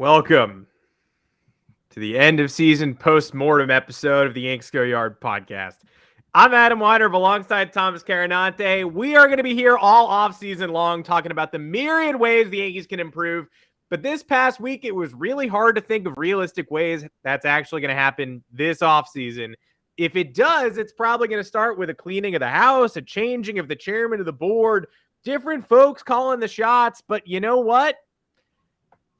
Welcome to the end of season post-mortem episode of the Yanks Go Yard podcast. I'm Adam Weider alongside Thomas Carinante. We are going to be here all offseason long talking about the myriad ways the Yankees can improve. But this past week, it was really hard to think of realistic ways that's actually going to happen this offseason. If it does, it's probably going to start with a cleaning of the house, a changing of the chairman of the board, different folks calling the shots. But you know what?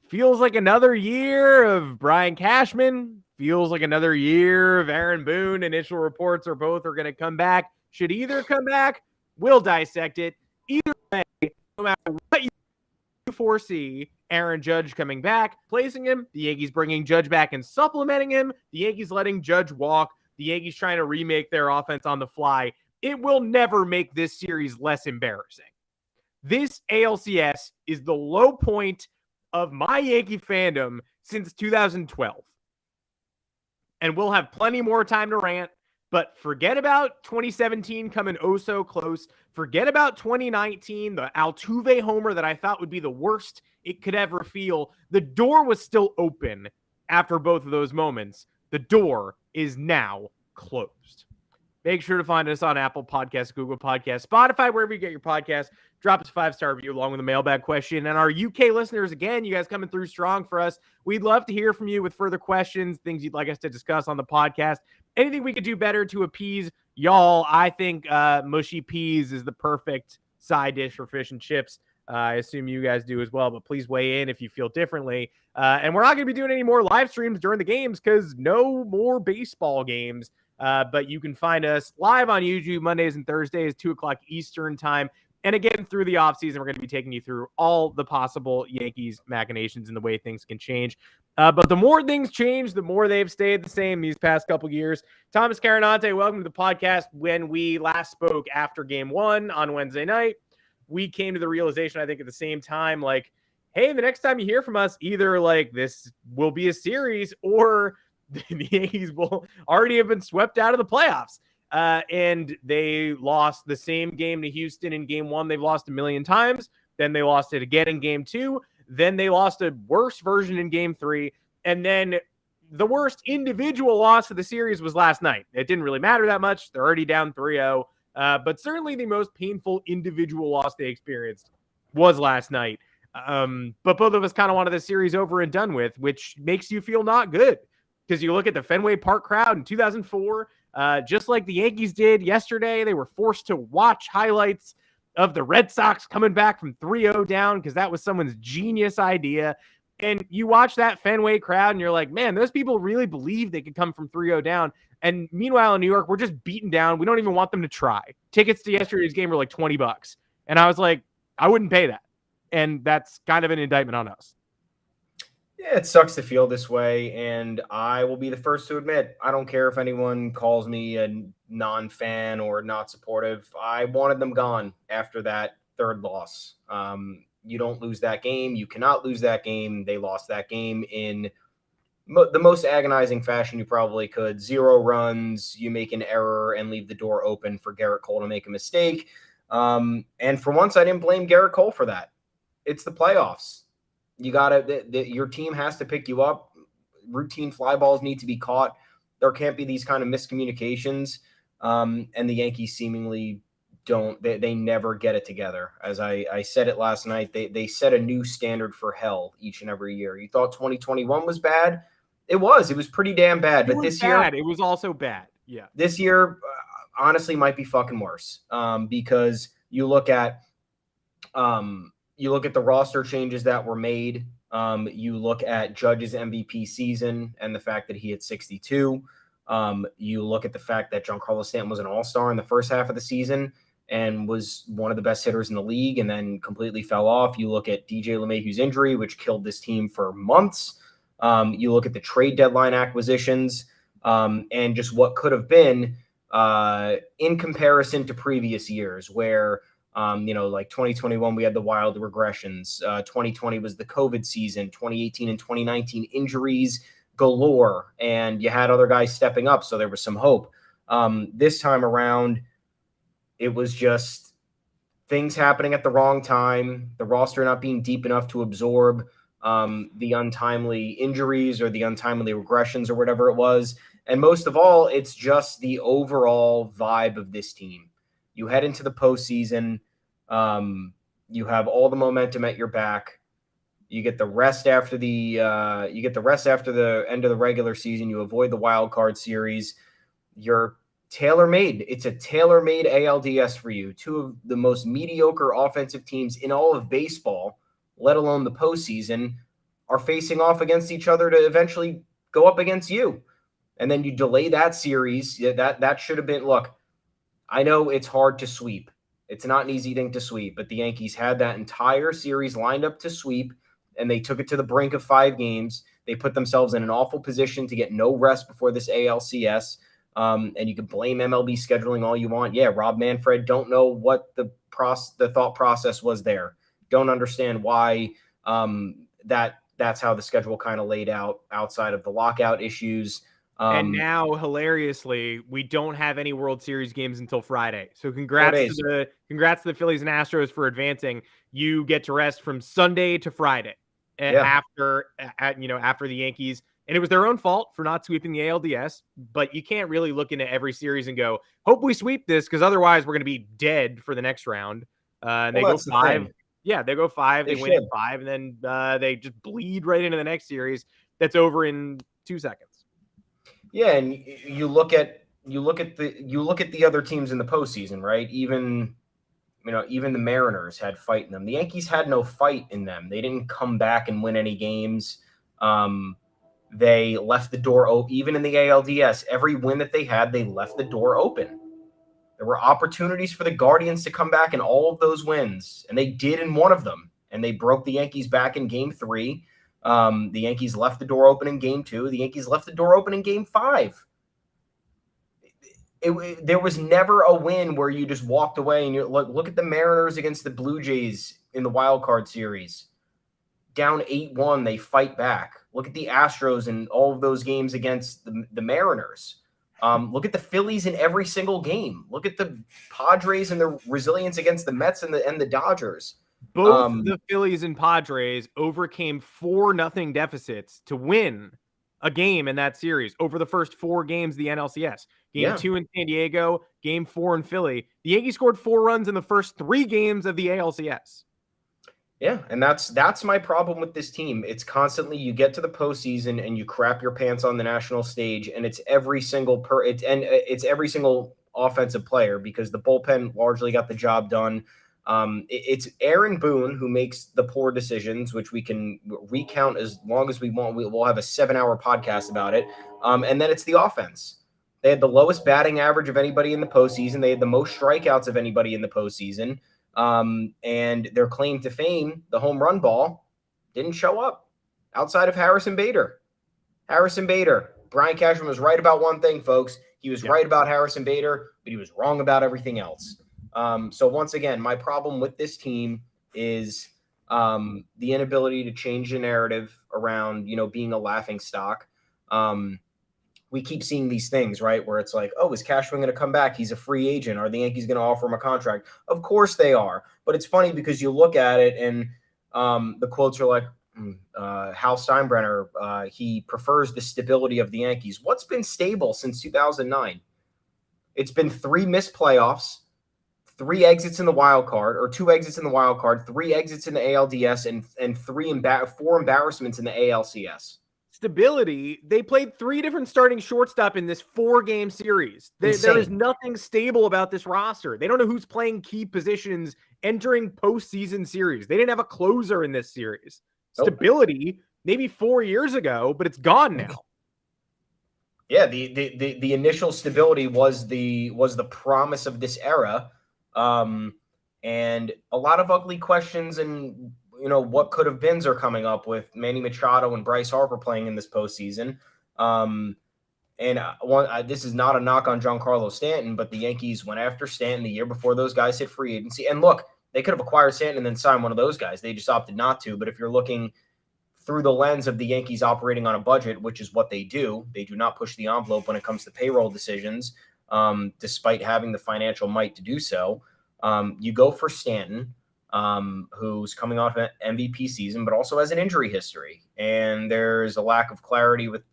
Feels like another year of Brian Cashman. Feels like another year of Aaron Boone. Initial reports are both are going to come back. Should either come back, we'll dissect it. Either way, no matter what you foresee, Aaron Judge coming back, placing him, the Yankees bringing Judge back and supplementing him, the Yankees letting Judge walk, the Yankees trying to remake their offense on the fly, it will never make this series less embarrassing. This ALCS is the low point of my Yankee fandom since 2012. And we'll have plenty more time to rant, but forget about 2017 coming oh so close. Forget about 2019, the Altuve homer that I thought would be the worst it could ever feel. The door was still open after both of those moments. The door is now closed. Make sure to find us on Apple Podcasts, Google Podcasts, Spotify, wherever you get your podcasts. Drop us a 5-star review along with a mailbag question. And our UK listeners, again, you guys coming through strong for us. We'd love to hear from you with further questions, things you'd like us to discuss on the podcast. Anything we could do better to appease y'all. I think mushy peas is the perfect side dish for fish and chips. I assume you guys do as well, but please weigh in if you feel differently. And we're not going to be doing any more live streams during the games because no more baseball games. But you can find us live on YouTube Mondays and Thursdays, 2 o'clock Eastern time. And again, through the offseason, we're going to be taking you through all the possible Yankees machinations and the way things can change. But the more things change, the more they've stayed the same these past couple years. Thomas Carinante, welcome to the podcast. When we last spoke after game 1 on Wednesday night, we came to the realization, I think at the same time, like, hey, the next time you hear from us, either like this will be a series or the Yankees will already have been swept out of the playoffs. And they lost the same game to Houston in game 1. They've lost a million times. Then they lost it again in game 2. Then they lost a worse version in game 3. And then the worst individual loss of the series was last night. It didn't really matter that much. They're already down 3-0. But certainly the most painful individual loss they experienced was last night. But both of us kind of wanted the series over and done with, which makes you feel not good. Because you look at the Fenway Park crowd in 2004, just like the Yankees did yesterday, they were forced to watch highlights of the Red Sox coming back from 3-0 down because that was someone's genius idea. And you watch that Fenway crowd and you're like, man, those people really believe they could come from 3-0 down. And meanwhile, in New York, we're just beaten down. We don't even want them to try. Tickets to yesterday's game were like $20. And I was like, I wouldn't pay that. And that's kind of an indictment on us. Yeah, it sucks to feel this way, and I will be the first to admit, I don't care if anyone calls me a non-fan or not supportive. I wanted them gone after that third loss. You don't lose that game. You cannot lose that game. They lost that game in the most agonizing fashion you probably could. 0 runs, you make an error and leave the door open for Garrett Cole to make a mistake. And for once, I didn't blame Garrett Cole for that. It's the playoffs. You gotta, your team has to pick you up. Routine fly balls need to be caught. There can't be these kind of miscommunications. And the Yankees seemingly don't, they never get it together. As I said it last night, they set a new standard for hell each and every year. You thought 2021 was bad? It was pretty damn bad. But this year, it was also bad. Yeah. This year, honestly, might be fucking worse. Because you look at the roster changes that were made. You look at Judge's MVP season and the fact that he hit 62. You look at the fact that Giancarlo Stanton was an all-star in the first half of the season and was one of the best hitters in the league and then completely fell off. You look at DJ LeMahieu's injury, which killed this team for months. You look at the trade deadline acquisitions and just what could have been in comparison to previous years where like 2021, we had the wild regressions. 2020 was the COVID season. 2018 and 2019 injuries galore, and you had other guys stepping up, so there was some hope. This time around, it was just things happening at the wrong time, the roster not being deep enough to absorb the untimely injuries or the untimely regressions or whatever it was. And most of all, it's just the overall vibe of this team. You head into the postseason, you have all the momentum at your back. You get the rest after the end of the regular season. You avoid the wild card series. You're tailor-made. It's a tailor-made ALDS for you. Two of the most mediocre offensive teams in all of baseball, let alone the postseason, are facing off against each other to eventually go up against you. And then you delay that series. That should have been, look, I know it's hard to sweep. It's not an easy thing to sweep, but the Yankees had that entire series lined up to sweep, and they took it to the brink of 5 games. They put themselves in an awful position to get no rest before this ALCS. And you can blame MLB scheduling all you want. Yeah, Rob Manfred, don't know what the thought process was there. Don't understand why that's how the schedule kind of laid out outside of the lockout issues. And now, hilariously, we don't have any World Series games until Friday. So 4 congrats days. to the Phillies and Astros for advancing. You get to rest from Sunday to Friday after the Yankees. And it was their own fault for not sweeping the ALDS, but you can't really look into every series and go, hope we sweep this, because otherwise we're going to be dead for the next round. And they go 5. Yeah, they go 5. They win 5, and then they just bleed right into the next series that's over in 2 seconds. Yeah, and you look at the other teams in the postseason, right? Even the Mariners had fight in them. The Yankees had no fight in them. They didn't come back and win any games. They left the door open. Even in the ALDS, every win that they had, they left the door open. There were opportunities for the Guardians to come back in all of those wins, and they did in one of them. And they broke the Yankees back in Game 3. The Yankees left the door open in Game 2. The Yankees left the door open in Game 5. There was never a win where you just walked away and you look at the Mariners against the Blue Jays in the wild card series. Down 8-1, they fight back. Look at the Astros in all of those games against the Mariners. Look at the Phillies in every single game. Look at the Padres and their resilience against the Mets and the Dodgers. Both the Phillies and Padres overcame 4-0 deficits to win a game in that series over the first 4 games of the NLCS. Game 2 in San Diego, Game 4 in Philly. The Yankees scored 4 runs in the first 3 games of the ALCS. Yeah, and that's my problem with this team. It's constantly you get to the postseason and you crap your pants on the national stage, and it's every single offensive player, because the bullpen largely got the job done. It's Aaron Boone who makes the poor decisions, which we can recount as long as we want. We'll have a 7-hour podcast about it. And then it's the offense. They had the lowest batting average of anybody in the postseason. They had the most strikeouts of anybody in the postseason. And their claim to fame, the home run ball, didn't show up outside of Harrison Bader. Brian Cashman was right about one thing, folks. He was right about Harrison Bader, but he was wrong about everything else. So once again, my problem with this team is the inability to change the narrative around, being a laughing stock. We keep seeing these things, right, where it's like, oh, is Cashman going to come back? He's a free agent. Are the Yankees going to offer him a contract? Of course they are. But it's funny because you look at it and the quotes are like, Hal Steinbrenner, he prefers the stability of the Yankees. What's been stable since 2009? It's been 3 missed playoffs, 3 exits in the wild card, or 2 exits in the wild card, 3 exits in the ALDS, and 4 embarrassments in the ALCS. Stability. They played 3 different starting shortstop in this 4-game series. There is nothing stable about this roster. They don't know who's playing key positions entering postseason series. They didn't have a closer in this series. Nope. Stability, maybe 4 years ago, but it's gone now. Yeah, the initial stability was the promise of this era, and a lot of ugly questions and what could have beens are coming up with Manny Machado and Bryce Harper playing in this postseason. This is not a knock on Giancarlo Stanton, but the Yankees went after Stanton the year before those guys hit free agency. And look, they could have acquired Stanton and then signed one of those guys. They just opted not to. But if you're looking through the lens of the Yankees operating on a budget, which is what they do not push the envelope when it comes to payroll decisions, despite having the financial might to do so. You go for Stanton. who's coming off an MVP season, but also has an injury history. And there's a lack of clarity with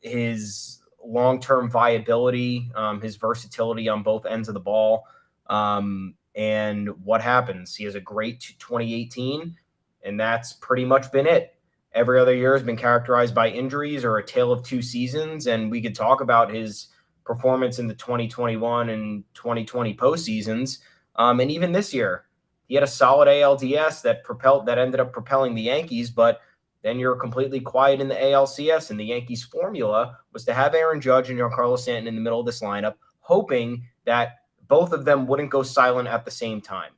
his long-term viability, his versatility on both ends of the ball. And what happens? He has a great 2018, and that's pretty much been it. Every other year has been characterized by injuries or a tale of two seasons, and we could talk about his performance in the 2021 and 2020 postseasons. And even this year, he had a solid ALDS that ended up propelling the Yankees, but then you're completely quiet in the ALCS, and the Yankees' formula was to have Aaron Judge and Giancarlo Stanton in the middle of this lineup, hoping that both of them wouldn't go silent at the same time.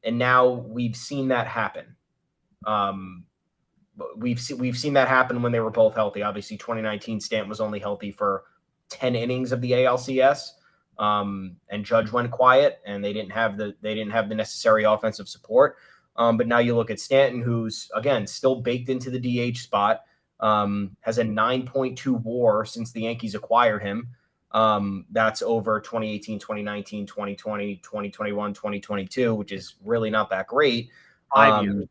And now we've seen that happen. We've seen that happen when they were both healthy. Obviously, 2019, Stanton was only healthy for 10 innings of the ALCS, and Judge went quiet, and they didn't have the necessary offensive support. But now you look at Stanton, who's again still baked into the DH spot, has a 9.2 WAR since the Yankees acquired him. That's over 2018, 2019, 2020, 2021, 2022, which is really not that great. 5 years.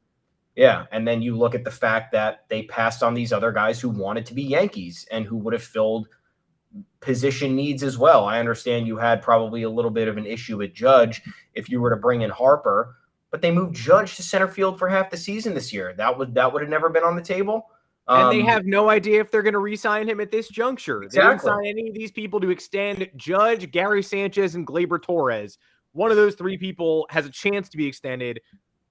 Yeah, and then you look at the fact that they passed on these other guys who wanted to be Yankees and who would have filled position needs as well. I understand you had probably a little bit of an issue with Judge if you were to bring in Harper, but they moved Judge to center field for half the season this year. That would have never been on the table. And they have no idea if they're going to re-sign him at this juncture. Exactly. They didn't sign any of these people to extend. Judge, Gary Sanchez, and Gleyber Torres. One of those three people has a chance to be extended.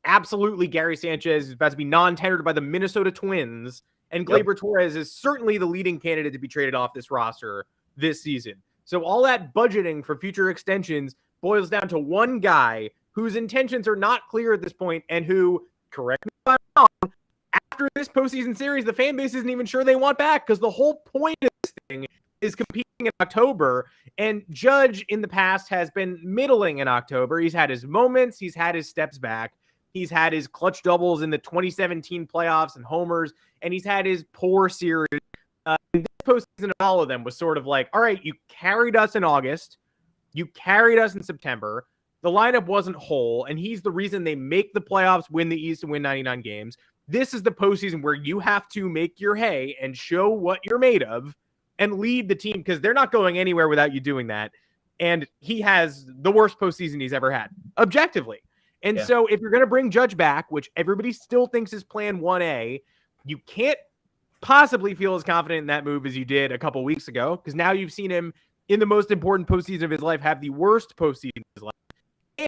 Absolutely, Gary Sanchez is about to be non-tendered by the Minnesota Twins, and Gleyber Torres is certainly the leading candidate to be traded off this roster this season. So all that budgeting for future extensions boils down to one guy whose intentions are not clear at this point, and who, correct me if I'm wrong, after this postseason series, the fan base isn't even sure they want back, because the whole point of this thing is competing in October, and Judge in the past has been middling in October. He's had his moments, he's had his steps back, he's had his clutch doubles in the 2017 playoffs and homers, and he's had his poor series. This postseason, all of them was sort of like, all right, you carried us in August, you carried us in September, the lineup wasn't whole, and he's the reason they make the playoffs, win the East, and win 99 games. This is the postseason where you have to make your hay and show what you're made of and lead the team, because they're not going anywhere without you doing that. And he has the worst postseason he's ever had, objectively. And so if you're going to bring Judge back, which everybody still thinks is plan 1A, you can't possibly feel as confident in that move as you did a couple weeks ago, because now you've seen him in the most important postseason of his life have the worst postseason of his life.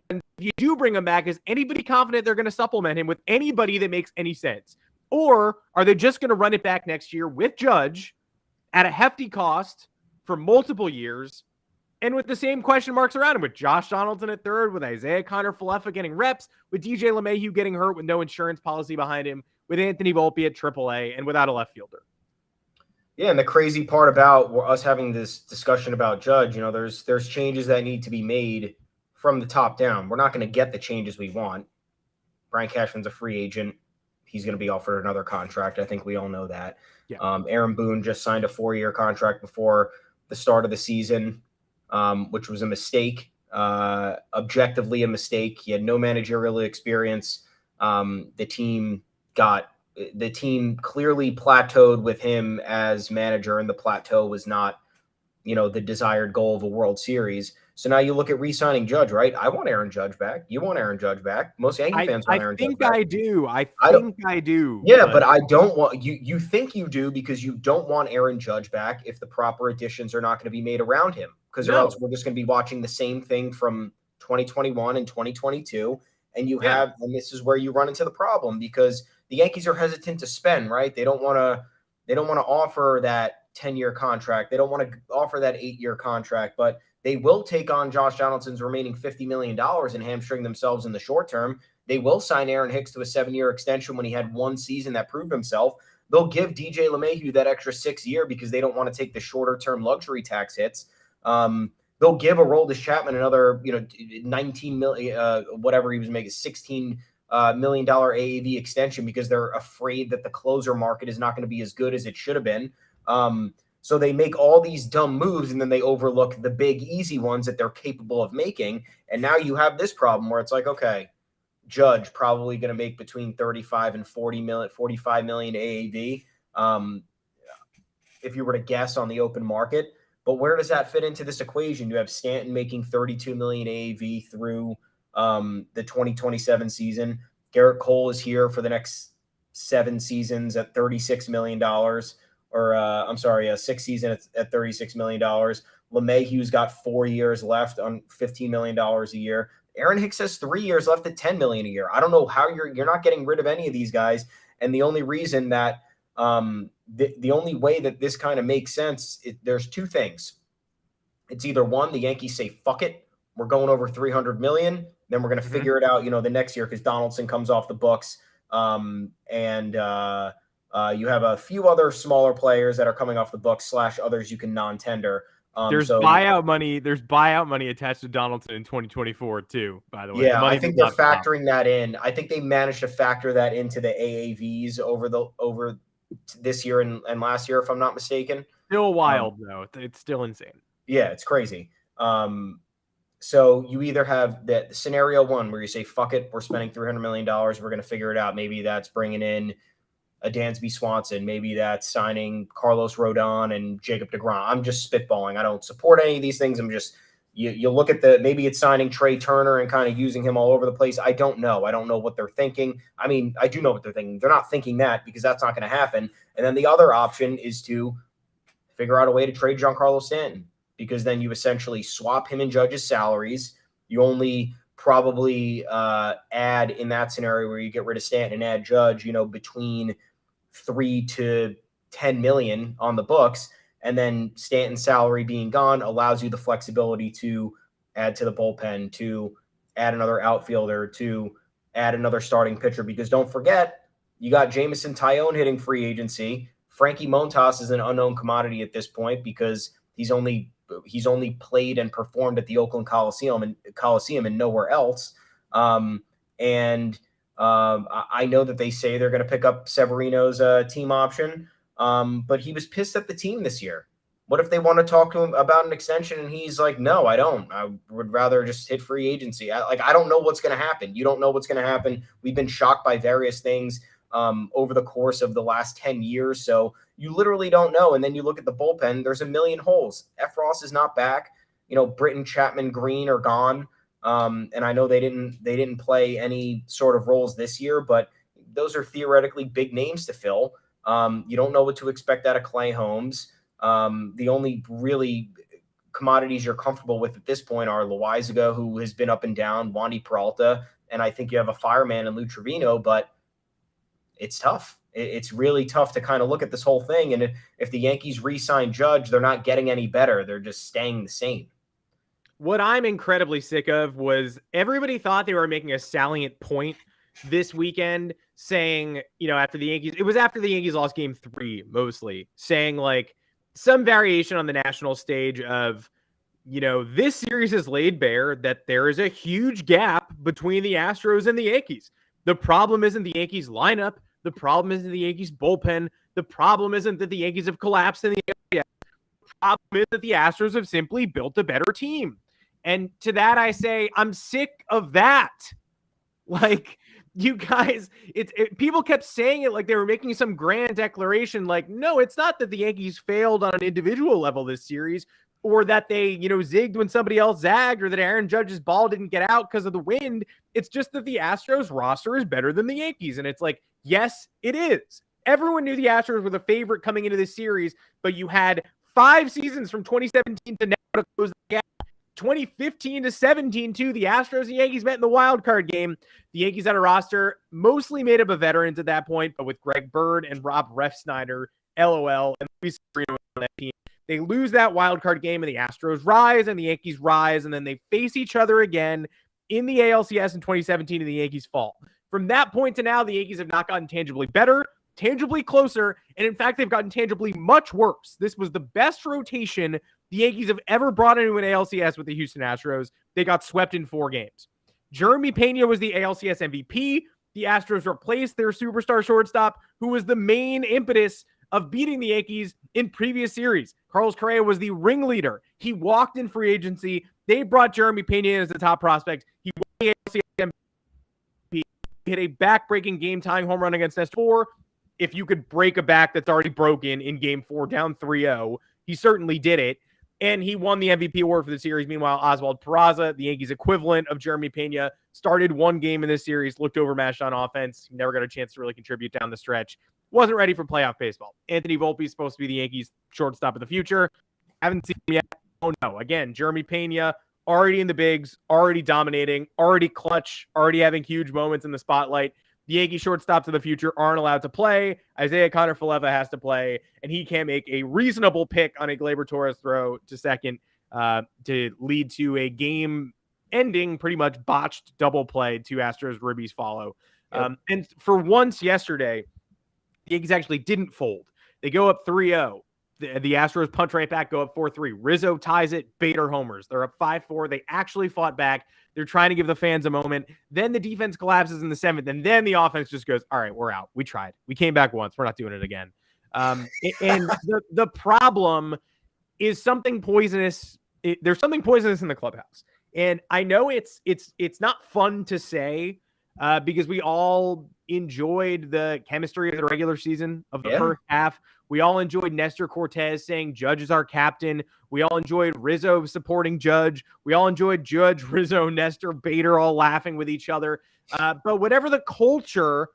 And if you do bring him back, is anybody confident they're going to supplement him with anybody that makes any sense? Or are they just going to run it back next year with Judge at a hefty cost for multiple years, and with the same question marks around him, with Josh Donaldson at third, with Isaiah Connor-Falefa getting reps, with DJ LeMahieu getting hurt with no insurance policy behind him, with Anthony Volpe at AAA, and without a left fielder? Yeah, and the crazy part about us having this discussion about Judge, there's changes that need to be made from the top down. We're not going to get the changes we want. Brian Cashman's a free agent. He's going to be offered another contract. I think we all know that. Yeah. Aaron Boone just signed a 4-year contract before the start of the season, which was a mistake, objectively a mistake. He had no managerial experience. The team clearly plateaued with him as manager, and the plateau was not, the desired goal of a World Series. So now you look at re-signing Judge, right? I want Aaron Judge back. You want Aaron Judge back. Most Yankee fans want Aaron Judge back. I think I do. Yeah, but I don't want you. You think you do because you don't want Aaron Judge back if the proper additions are not going to be made around him. Because or else we're just going to be watching the same thing from 2021 and 2022. And and this is where you run into the problem, because the Yankees are hesitant to spend, right? They don't want to offer that 10-year contract. They don't want to offer that 8-year contract, but they will take on Josh Donaldson's remaining $50 million and hamstring themselves in the short term. They will sign Aaron Hicks to a 7-year extension when he had one season that proved himself. They'll give DJ LeMahieu that extra 6 year because they don't want to take the shorter term luxury tax hits. They'll give Aroldis Chapman another, $19 million, whatever he was making, $16 million AAV extension, because they're afraid that the closer market is not going to be as good as it should have been. So they make all these dumb moves and then they overlook the big, easy ones that they're capable of making. And now you have this problem where it's like, okay, Judge probably going to make between 35 and 40 million, 45 million AAV. If you were to guess on the open market. But where does that fit into this equation? You have Stanton making 32 million AAV through the 2027 season. Garrett Cole is here for the next 7 seasons at $36 million. Or I'm sorry, a 6th season at $36 million. LeMahieu's got 4 years left on $15 million a year. Aaron Hicks has 3 years left at $10 million a year. I don't know how you're not getting rid of any of these guys. And the only reason that the only way that this kind of makes sense, there's 2 things. It's either one, the Yankees say, fuck it, we're going over 300 million. Then we're going to figure it out, the next year because Donaldson comes off the books. And you have a few other smaller players that are coming off the books / others you can non-tender. There's buyout money. There's buyout money attached to Donaldson in 2024 too, by the way. Yeah, I think they're factoring that in. I think they managed to factor that into the AAVs over this year and last year, if I'm not mistaken. Still wild though. It's still insane. Yeah, it's crazy. So you either have the scenario one where you say, fuck it, we're spending $300 million. We're going to figure it out. Maybe that's bringing in a Dansby Swanson. Maybe that's signing Carlos Rodon and Jacob deGrom. I'm just spitballing. I don't support any of these things. I'm just, you look at maybe it's signing Trey Turner and kind of using him all over the place. I don't know. I don't know what they're thinking. I mean, I do know what they're thinking. They're not thinking that because that's not going to happen. And then the other option is to figure out a way to trade Giancarlo Stanton, because then you essentially swap him and Judge's salaries. You only probably add in that scenario where you get rid of Stanton and add Judge, between 3 to 10 million on the books. And then Stanton's salary being gone allows you the flexibility to add to the bullpen, to add another outfielder, to add another starting pitcher. Because don't forget, you got Jameson Taillon hitting free agency. Frankie Montas is an unknown commodity at this point because he's only played and performed at the Oakland Coliseum and nowhere else. I know that they say they're going to pick up Severino's team option, but he was pissed at the team this year. What if they want to talk to him about an extension and he's like, no, I don't. I would rather just hit free agency. I don't know what's going to happen. You don't know what's going to happen. We've been shocked by various things over the course of the last 10 years. So you literally don't know. And then you look at the bullpen, there's a million holes. Efros is not back. Britton, Chapman, Green are gone. And I know they didn't play any sort of roles this year, but those are theoretically big names to fill. You don't know what to expect out of Clay Holmes. The only really commodities you're comfortable with at this point are Loaizaga, who has been up and down, Wandy Peralta, and I think you have a fireman in Lou Trevino, but it's tough. It's really tough to kind of look at this whole thing. And if the Yankees re-sign Judge, they're not getting any better. They're just staying the same. What I'm incredibly sick of was everybody thought they were making a salient point this weekend saying, after the Yankees lost game 3, mostly saying like some variation on the national stage of, this series has laid bare that there is a huge gap between the Astros and the Yankees. The problem isn't the Yankees lineup. The problem isn't the Yankees bullpen. The problem isn't that the Yankees have collapsed in the area. The problem is that the Astros have simply built a better team. And to that, I say, I'm sick of that. Like, you guys, people kept saying it like they were making some grand declaration. Like, no, it's not that the Yankees failed on an individual level this series, or that they, zigged when somebody else zagged, or that Aaron Judge's ball didn't get out because of the wind. It's just that the Astros roster is better than the Yankees. And it's like, yes, it is. Everyone knew the Astros were the favorite coming into this series, but you had 5 seasons from 2017 to now to close the gap. 2015 to 17, too. The Astros and Yankees met in the wild card game. The Yankees had a roster mostly made up of veterans at that point, but with Greg Bird and Rob Refsnyder, LOL, and Luis Severino on that team. They lose that wild card game, and the Astros rise, and the Yankees rise, and then they face each other again in the ALCS in 2017, and the Yankees fall. From that point to now, the Yankees have not gotten tangibly better, tangibly closer, and in fact, they've gotten tangibly much worse. This was the best rotation the Yankees have ever brought into an ALCS with the Houston Astros. They got swept in 4 games. Jeremy Pena was the ALCS MVP. The Astros replaced their superstar shortstop, who was the main impetus of beating the Yankees in previous series. Carlos Correa was the ringleader. He walked in free agency. They brought Jeremy Pena in as the top prospect. He won the ALCS MVP. He hit a back-breaking game-tying home run against Nestor 4. If you could break a back that's already broken in Game 4 down 3-0, he certainly did it. And he won the MVP award for the series. Meanwhile, Oswald Peraza, the Yankees equivalent of Jeremy Pena, started one game in this series, looked overmatched on offense, never got a chance to really contribute down the stretch. Wasn't ready for playoff baseball. Anthony Volpe is supposed to be the Yankees shortstop of the future. Haven't seen him yet. Oh no. Again, Jeremy Pena, already in the bigs, already dominating, already clutch, already having huge moments in the spotlight. The Yankee shortstops of the future aren't allowed to play. Isaiah Connor-Faleva has to play, and he can't make a reasonable pick on a Gleyber Torres throw to second to lead to a game-ending, pretty much botched double play. Two Astros ribbies follow. Yep. And for once yesterday, the Yankees actually didn't fold. They go up 3-0. The Astros punch right back, go up 4-3. Rizzo ties it, Bader homers. They're up 5-4. They actually fought back. They're trying to give the fans a moment. Then the defense collapses in the seventh, and then the offense just goes, all right, we're out. We tried. We came back once. We're not doing it again. And the problem is something poisonous. There's something poisonous in the clubhouse. And I know it's not fun to say because we all enjoyed the chemistry of the regular season of the first half. We all enjoyed Nestor Cortez saying Judge is our captain. We all enjoyed Rizzo supporting Judge. We all enjoyed Judge, Rizzo, Nestor, Bader all laughing with each other. But whatever the culture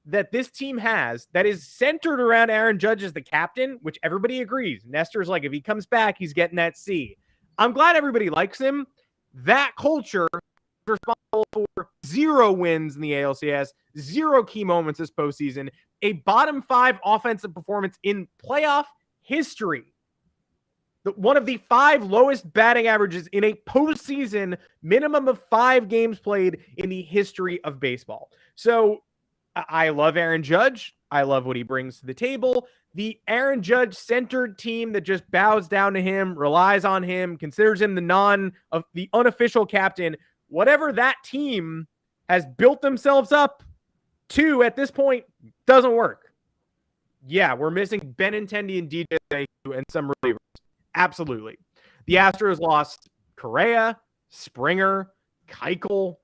that this team has that is centered around Aaron Judge as the captain, which everybody agrees. Nestor's like, if he comes back, he's getting that C. I'm glad everybody likes him. That culture is responsible for 0 wins in the ALCS, 0 key moments this postseason, a bottom 5 offensive performance in playoff history. One of the 5 lowest batting averages in a postseason, minimum of 5 games played in the history of baseball. So I love Aaron Judge. I love what he brings to the table. The Aaron Judge-centered team that just bows down to him, relies on him, considers him the unofficial captain, whatever that team has built themselves up to at this point doesn't work. Yeah, we're missing Benintendi and DJ and some relievers. Absolutely. The Astros lost Correa, Springer, Keuchel.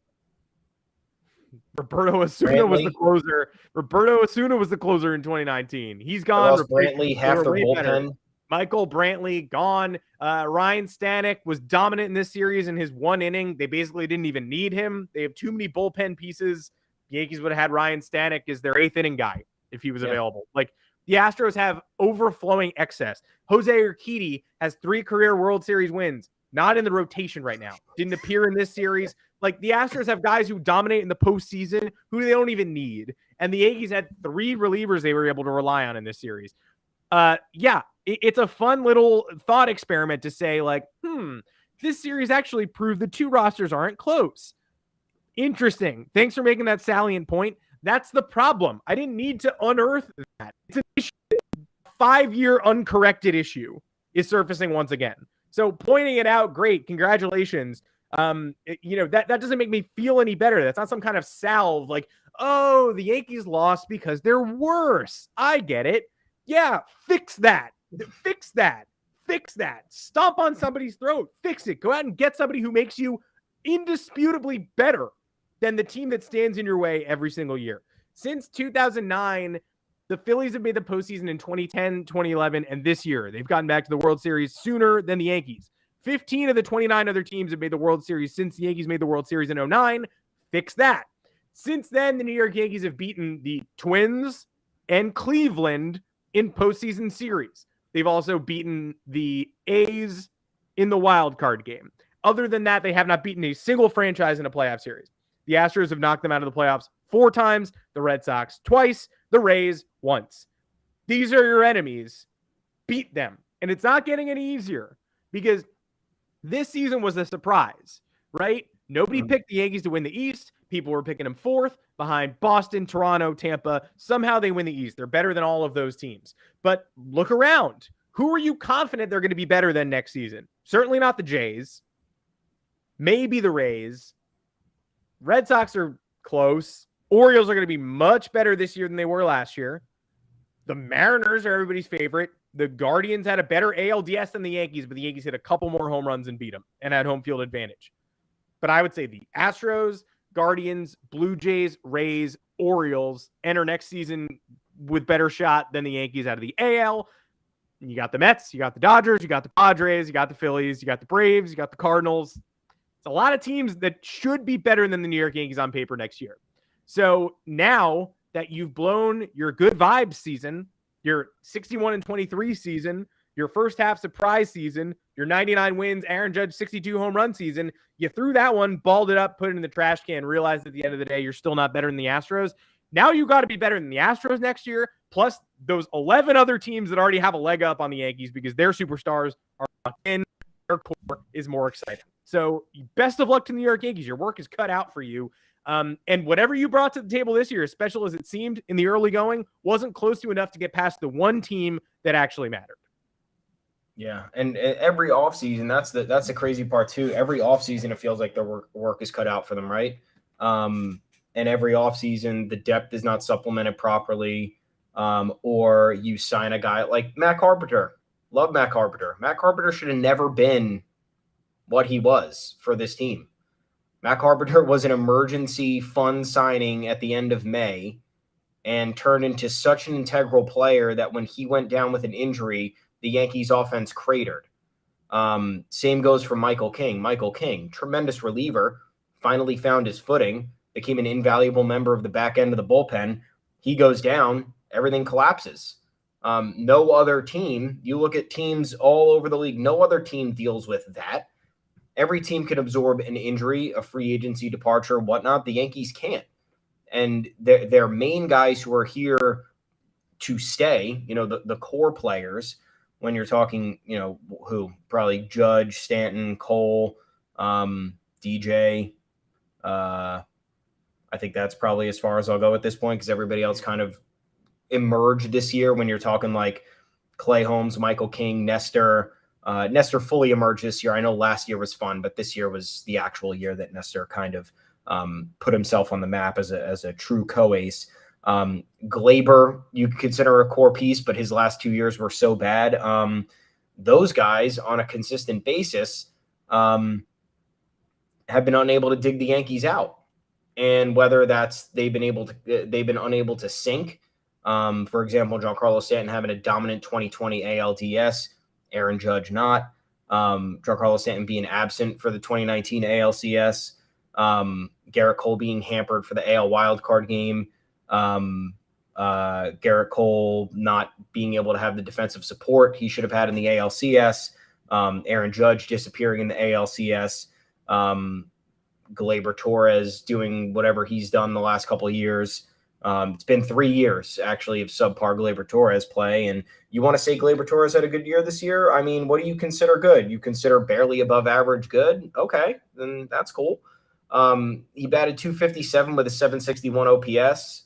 Roberto Osuna was the closer. Roberto Osuna was the closer in 2019. He's gone. Brantley, half the bullpen. Michael Brantley gone. Ryan Stanek was dominant in this series in his 1 inning. They basically didn't even need him. They have too many bullpen pieces. The Yankees would have had Ryan Stanek as their 8th inning guy if he was available. Like, the Astros have overflowing excess. Jose Urquidy has 3 career World Series wins. Not in the rotation right now. Didn't appear in this series. Like, the Astros have guys who dominate in the postseason who they don't even need. And the Yankees had 3 relievers they were able to rely on in this series. It's a fun little thought experiment to say, like, this series actually proved the 2 rosters aren't close. Interesting. Thanks for making that salient point. That's the problem. I didn't need to unearth that. It's an issue. 5-year uncorrected issue is surfacing once again. So pointing it out, great. Congratulations. That doesn't make me feel any better. That's not some kind of salve like, oh, the Yankees lost because they're worse. I get it. Yeah, fix that. Fix that. Fix that. Stomp on somebody's throat. Fix it. Go out and get somebody who makes you indisputably better than the team that stands in your way every single year. Since 2009, the Phillies have made the postseason in 2010, 2011, and this year. They've gotten back to the World Series sooner than the Yankees. 15 of the 29 other teams have made the World Series since the Yankees made the World Series in 2009. Fix that. Since then, the New York Yankees have beaten the Twins and Cleveland in postseason series. They've also beaten the A's in the wild card game. Other than that, they have not beaten a single franchise in a playoff series. The Astros have knocked them out of the playoffs 4 times, the Red Sox twice, the Rays once. These are your enemies. Beat them. And it's not getting any easier because this season was a surprise, right? Nobody picked the Yankees to win the East. People were picking them 4th behind Boston, Toronto, Tampa. Somehow they win the East. They're better than all of those teams. But look around. Who are you confident they're going to be better than next season? Certainly not the Jays. Maybe the Rays. Red Sox are close. Orioles are going to be much better this year than they were last year. The Mariners are everybody's favorite. The Guardians had a better ALDS than the Yankees, but the Yankees hit a couple more home runs and beat them and had home field advantage. But I would say the Astros, Guardians, Blue Jays, Rays, Orioles enter next season with better shot than the Yankees out of the AL. And you got the Mets, you got the Dodgers, you got the Padres, you got the Phillies, you got the Braves, you got the Cardinals. It's a lot of teams that should be better than the New York Yankees on paper next year. So now that you've blown your good vibes season, your 61-23 season, your first half surprise season, your 99 wins, Aaron Judge 62 home run season, you threw that one, balled it up, put it in the trash can, realized at the end of the day you're still not better than the Astros. Now you got to be better than the Astros next year, plus those 11 other teams that already have a leg up on the Yankees because their superstars are in, their core is more exciting. So best of luck to the New York Yankees. Your work is cut out for you. And whatever you brought to the table this year, as special as it seemed in the early going, wasn't close to enough to get past the one team that actually mattered. Yeah, and every offseason, that's the crazy part too. Every offseason, it feels like their work is cut out for them, right? And every offseason, the depth is not supplemented properly, or you sign a guy like Matt Carpenter. Love Matt Carpenter. Matt Carpenter should have never been what he was for this team. Matt Carpenter was an emergency fund signing at the end of May and turned into such an integral player that when he went down with an injury, the Yankees offense cratered. Same goes for Michael King. Michael King, tremendous reliever, finally found his footing, became an invaluable member of the back end of the bullpen. He goes down, everything collapses. No other team, you look at teams all over the league, no other team deals with that. Every team can absorb an injury, a free agency departure, whatnot. The Yankees can't. And their main guys who are here to stay, the core players, when you're talking, who probably Judge, Stanton, Cole, DJ. I think that's probably as far as I'll go at this point because everybody else kind of emerged this year when you're talking like Clay Holmes, Michael King, Nestor. Nestor fully emerged this year. I know last year was fun, but this year was the actual year that Nestor kind of put himself on the map as a true co-ace. Glaber, you consider a core piece, but his last 2 years were so bad. Those guys on a consistent basis have been unable to dig the Yankees out. And whether that's they've been unable to sync. For example, Giancarlo Stanton having a dominant 2020 ALDS, Aaron Judge not. Giancarlo Stanton being absent for the 2019 ALCS. Garrett Cole being hampered for the AL wildcard game. Garrett Cole not being able to have the defensive support he should have had in the ALCS. Aaron Judge disappearing in the ALCS. Gleyber Torres doing whatever he's done the last couple of years. It's been 3 years, actually, of subpar Gleyber Torres play. And you want to say Gleyber Torres had a good year this year? I mean, what do you consider good? You consider barely above average good? Okay, then that's cool. He batted .257 with a .761 OPS.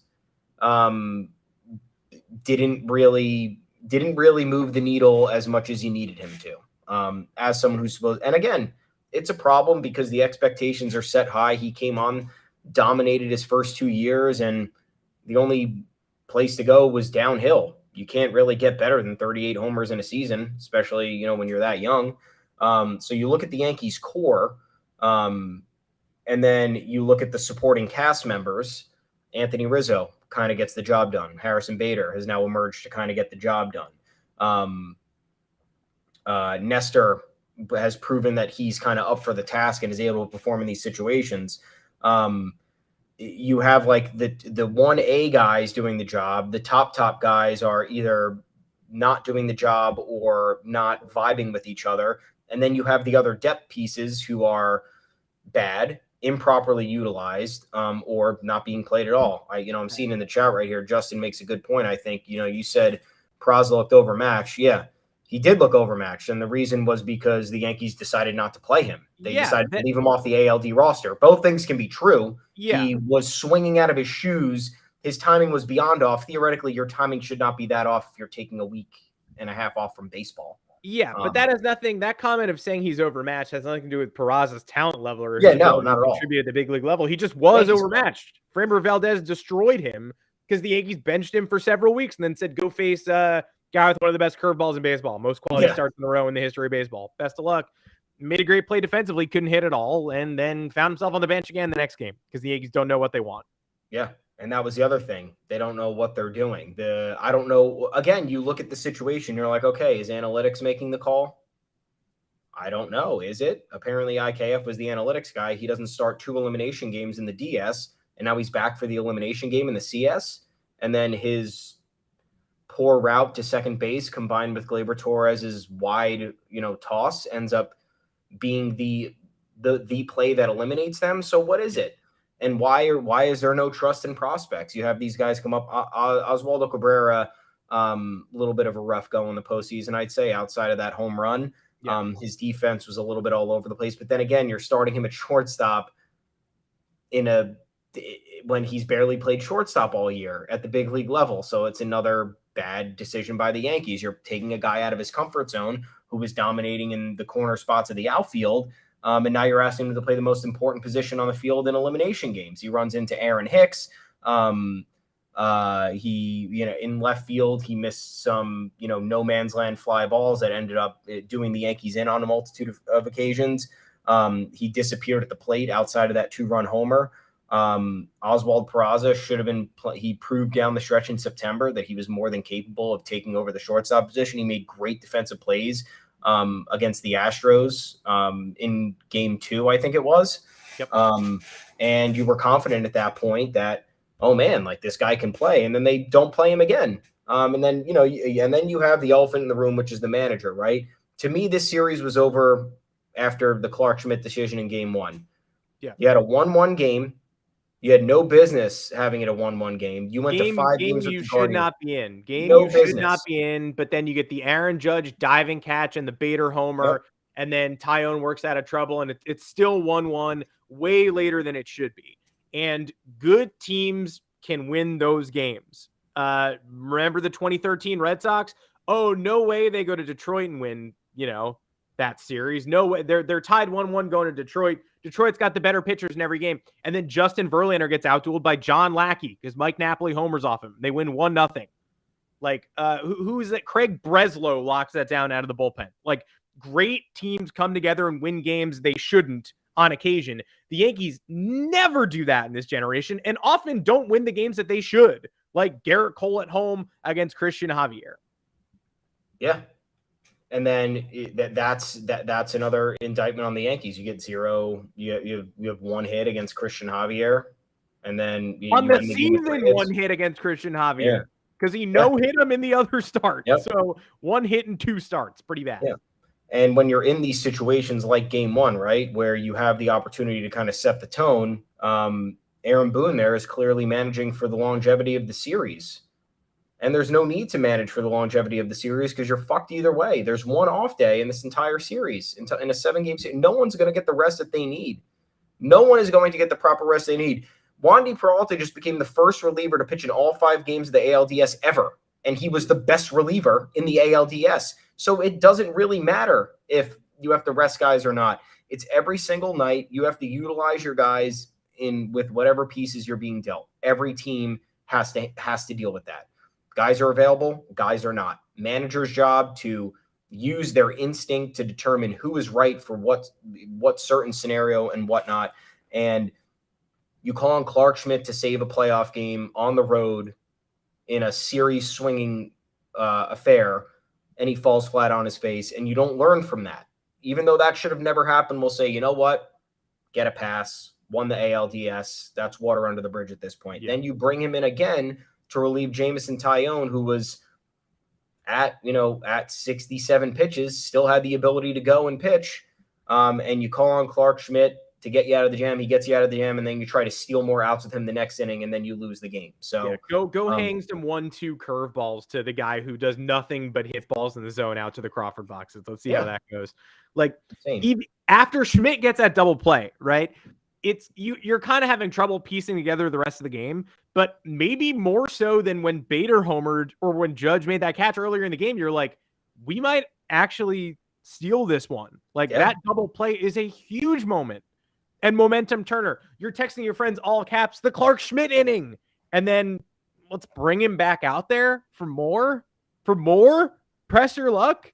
Didn't really move the needle as much as you needed him to. As someone who's supposed, and again, it's a problem because the expectations are set high. He came on, dominated his first 2 years, and the only place to go was downhill. You can't really get better than 38 homers in a season, especially, when you're that young. So you look at the Yankees core, and then you look at the supporting cast members. Anthony Rizzo kind of gets the job done. Harrison Bader has now emerged to kind of get the job done. Nestor has proven that he's kind of up for the task and is able to perform in these situations. You have like the 1A guys doing the job. The top guys are either not doing the job or not vibing with each other. And then you have the other depth pieces who are bad, improperly utilized, or not being played at all. I'm seeing in the chat right here, Justin makes a good point. I think, you said Peraza looked overmatched. Yeah, he did look overmatched. And the reason was because the Yankees decided not to play him. They decided to leave him off the ALD roster. Both things can be true. Yeah. He was swinging out of his shoes. His timing was beyond off. Theoretically, your timing should not be that off if you're taking a week and a half off from baseball. Yeah, but that has nothing. That comment of saying he's overmatched has nothing to do with Peraza's talent level or not at all. Contributed at the big league level. He just was overmatched. Framber Valdez destroyed him because the Yankees benched him for several weeks and then said, go face a guy with one of the best curveballs in baseball, most quality starts in a row in the history of baseball. Best of luck. Made a great play defensively, couldn't hit at all, and then found himself on the bench again the next game because the Yankees don't know what they want. Yeah. And that was the other thing. They don't know what they're doing. I don't know. Again, you look at the situation, you're like, okay, is analytics making the call? I don't know. Is it? Apparently IKF was the analytics guy. He doesn't start 2 elimination games in the DS, and now he's back for the elimination game in the CS. And then his poor route to second base combined with Gleyber Torres's wide, toss ends up being the play that eliminates them. So what is it? And why is there no trust in prospects? You have these guys come up. Oswaldo Cabrera, a little bit of a rough go in the postseason, I'd say, outside of that home run. Yeah. His defense was a little bit all over the place. But then again, you're starting him at shortstop when he's barely played shortstop all year at the big league level. So it's another bad decision by the Yankees. You're taking a guy out of his comfort zone who was dominating in the corner spots of the outfield. And now you're asking him to play the most important position on the field in elimination games. He runs into Aaron Hicks. In left field, he missed some, no man's land fly balls that ended up doing the Yankees in on a multitude of occasions. He disappeared at the plate outside of that 2-run homer. Oswald Peraza should have been, he proved down the stretch in September that he was more than capable of taking over the shortstop position. He made great defensive plays against the Astros in game 2, I think it was. Yep. And you were confident at that point that, oh man, like this guy can play. And then they don't play him again. And then, and then you have the elephant in the room, which is the manager, right? To me, this series was over after the Clark Schmidt decision in game 1. Yeah. You had a 1-1 game. You had no business having it a 1-1 game. You went to 5 games with you the should Guardians. not be in. No Should not be in, but then you get the Aaron Judge diving catch and the Bader homer, and then Tyone works out of trouble, and it's still 1-1 way later than it should be. And good teams can win those games. Remember the 2013 Red Sox? Oh, no way they go to Detroit and win, that series. No way. They're tied 1-1 going to Detroit. Detroit's got the better pitchers in every game. And then Justin Verlander gets outdueled by John Lackey because Mike Napoli homers off him. They win 1-0. Like, who is that? Craig Breslow locks that down out of the bullpen. Like, great teams come together and win games they shouldn't on occasion. The Yankees never do that in this generation and often don't win the games that they should. Like Garrett Cole at home against Christian Javier. Yeah. And then that's another indictment on the Yankees. You get 0. You have 1 hit against Christian Javier, and then on the season 1 hit against Christian Javier because he hit him in the other start. Yep. So 1 hit and 2 starts, pretty bad. Yeah. And when you're in these situations like game 1, right, where you have the opportunity to kind of set the tone, Aaron Boone there is clearly managing for the longevity of the series. And there's no need to manage for the longevity of the series because you're fucked either way. There's 1 off day in this entire series. In a 7-game series, no one's going to get the rest that they need. No one is going to get the proper rest they need. Wandy Peralta just became the first reliever to pitch in all 5 games of the ALDS ever. And he was the best reliever in the ALDS. So it doesn't really matter if you have to rest guys or not. It's every single night. You have to utilize your guys with whatever pieces you're being dealt. Every team has to deal with that. Guys are available, guys are not. Manager's job to use their instinct to determine who is right for what certain scenario and whatnot. And you call on Clark Schmidt to save a playoff game on the road in a series swinging affair, and he falls flat on his face, and you don't learn from that. Even though that should have never happened, we'll say, you know what? Get a pass, won the ALDS. That's water under the bridge at this point. Yeah. Then you bring him in again to relieve Jamison Tyone, who was at 67 pitches, still had the ability to go and pitch. And you call on Clark Schmidt to get you out of the jam. He gets you out of the jam, and then you try to steal more outs with him the next inning, and then you lose the game. So go hang some 1-2 curveballs to the guy who does nothing but hit balls in the zone out to the Crawford boxes. Let's see how that goes. Like, even after Schmidt gets that double play, right? It's you're kind of having trouble piecing together the rest of the game, but maybe more so than when Bader homered or when Judge made that catch earlier in the game. You're like, we might actually steal this one. Like that double play is a huge moment and momentum turner. You're texting your friends all caps, the Clark Schmidt inning. And then let's bring him back out there for more. Press your luck.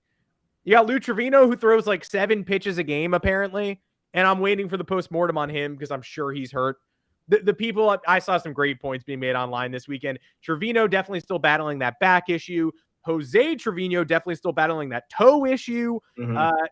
You got Lou Trevino, who throws like 7 pitches a game, apparently. And I'm waiting for the post-mortem on him because I'm sure he's hurt. The people, I saw some great points being made online this weekend. Trevino definitely still battling that back issue. Jose Trevino definitely still battling that toe issue.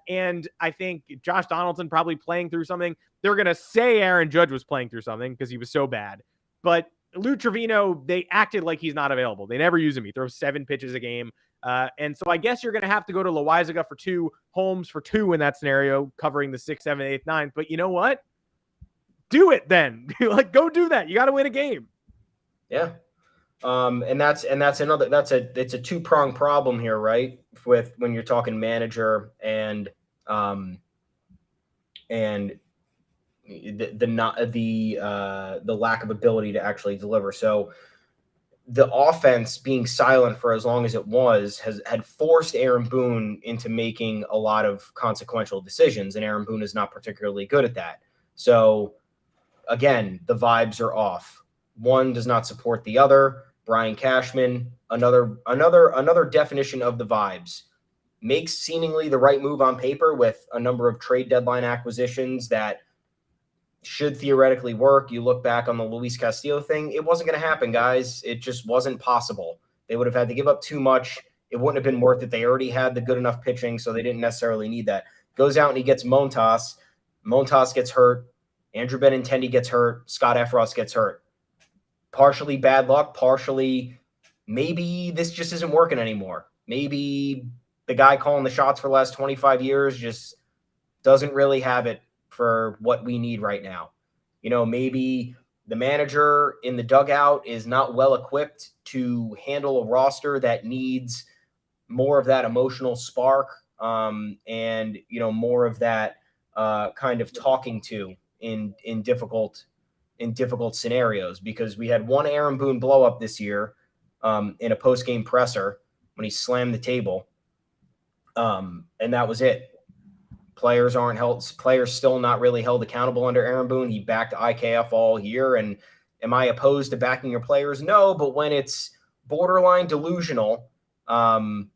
And I think Josh Donaldson probably playing through something. They're going to say Aaron Judge was playing through something because he was so bad. But Lou Trevino, they acted like he's not available. They never use him. He throws 7 pitches a game. And so I guess you're going to have to go to Loizaga for 2, Holmes for 2 in that scenario, covering the 6th, 7th, 8th, 9th. But you know what? Do it then. Like, go do that. You got to win a game. Yeah. And that's another, it's a 2-pronged problem here, right? With when you're talking manager and the lack of ability to actually deliver. So the offense being silent for as long as it had forced Aaron Boone into making a lot of consequential decisions, and Aaron Boone is not particularly good at that. So again, the vibes are off. One does not support the other. Brian Cashman, another definition of the vibes, makes seemingly the right move on paper with a number of trade deadline acquisitions that should theoretically work. You look back on the Luis Castillo thing, it wasn't going to happen, guys. It just wasn't possible. They would have had to give up too much. It wouldn't have been worth it. They already had the good enough pitching, so they didn't necessarily need that. Goes out and he gets Montas. Montas gets hurt. Andrew Benintendi gets hurt. Scott Efros gets hurt. Partially bad luck, partially maybe this just isn't working anymore. Maybe the guy calling the shots for the last 25 years just doesn't really have it for what we need right now. Maybe the manager in the dugout is not well equipped to handle a roster that needs more of that emotional spark and more of that kind of talking to in difficult scenarios, because we had one Aaron Boone blow up this year in a post-game presser when he slammed the table. And that was it. Players still not really held accountable under Aaron Boone. He backed IKF all year. And am I opposed to backing your players? No, but when it's borderline delusional, that's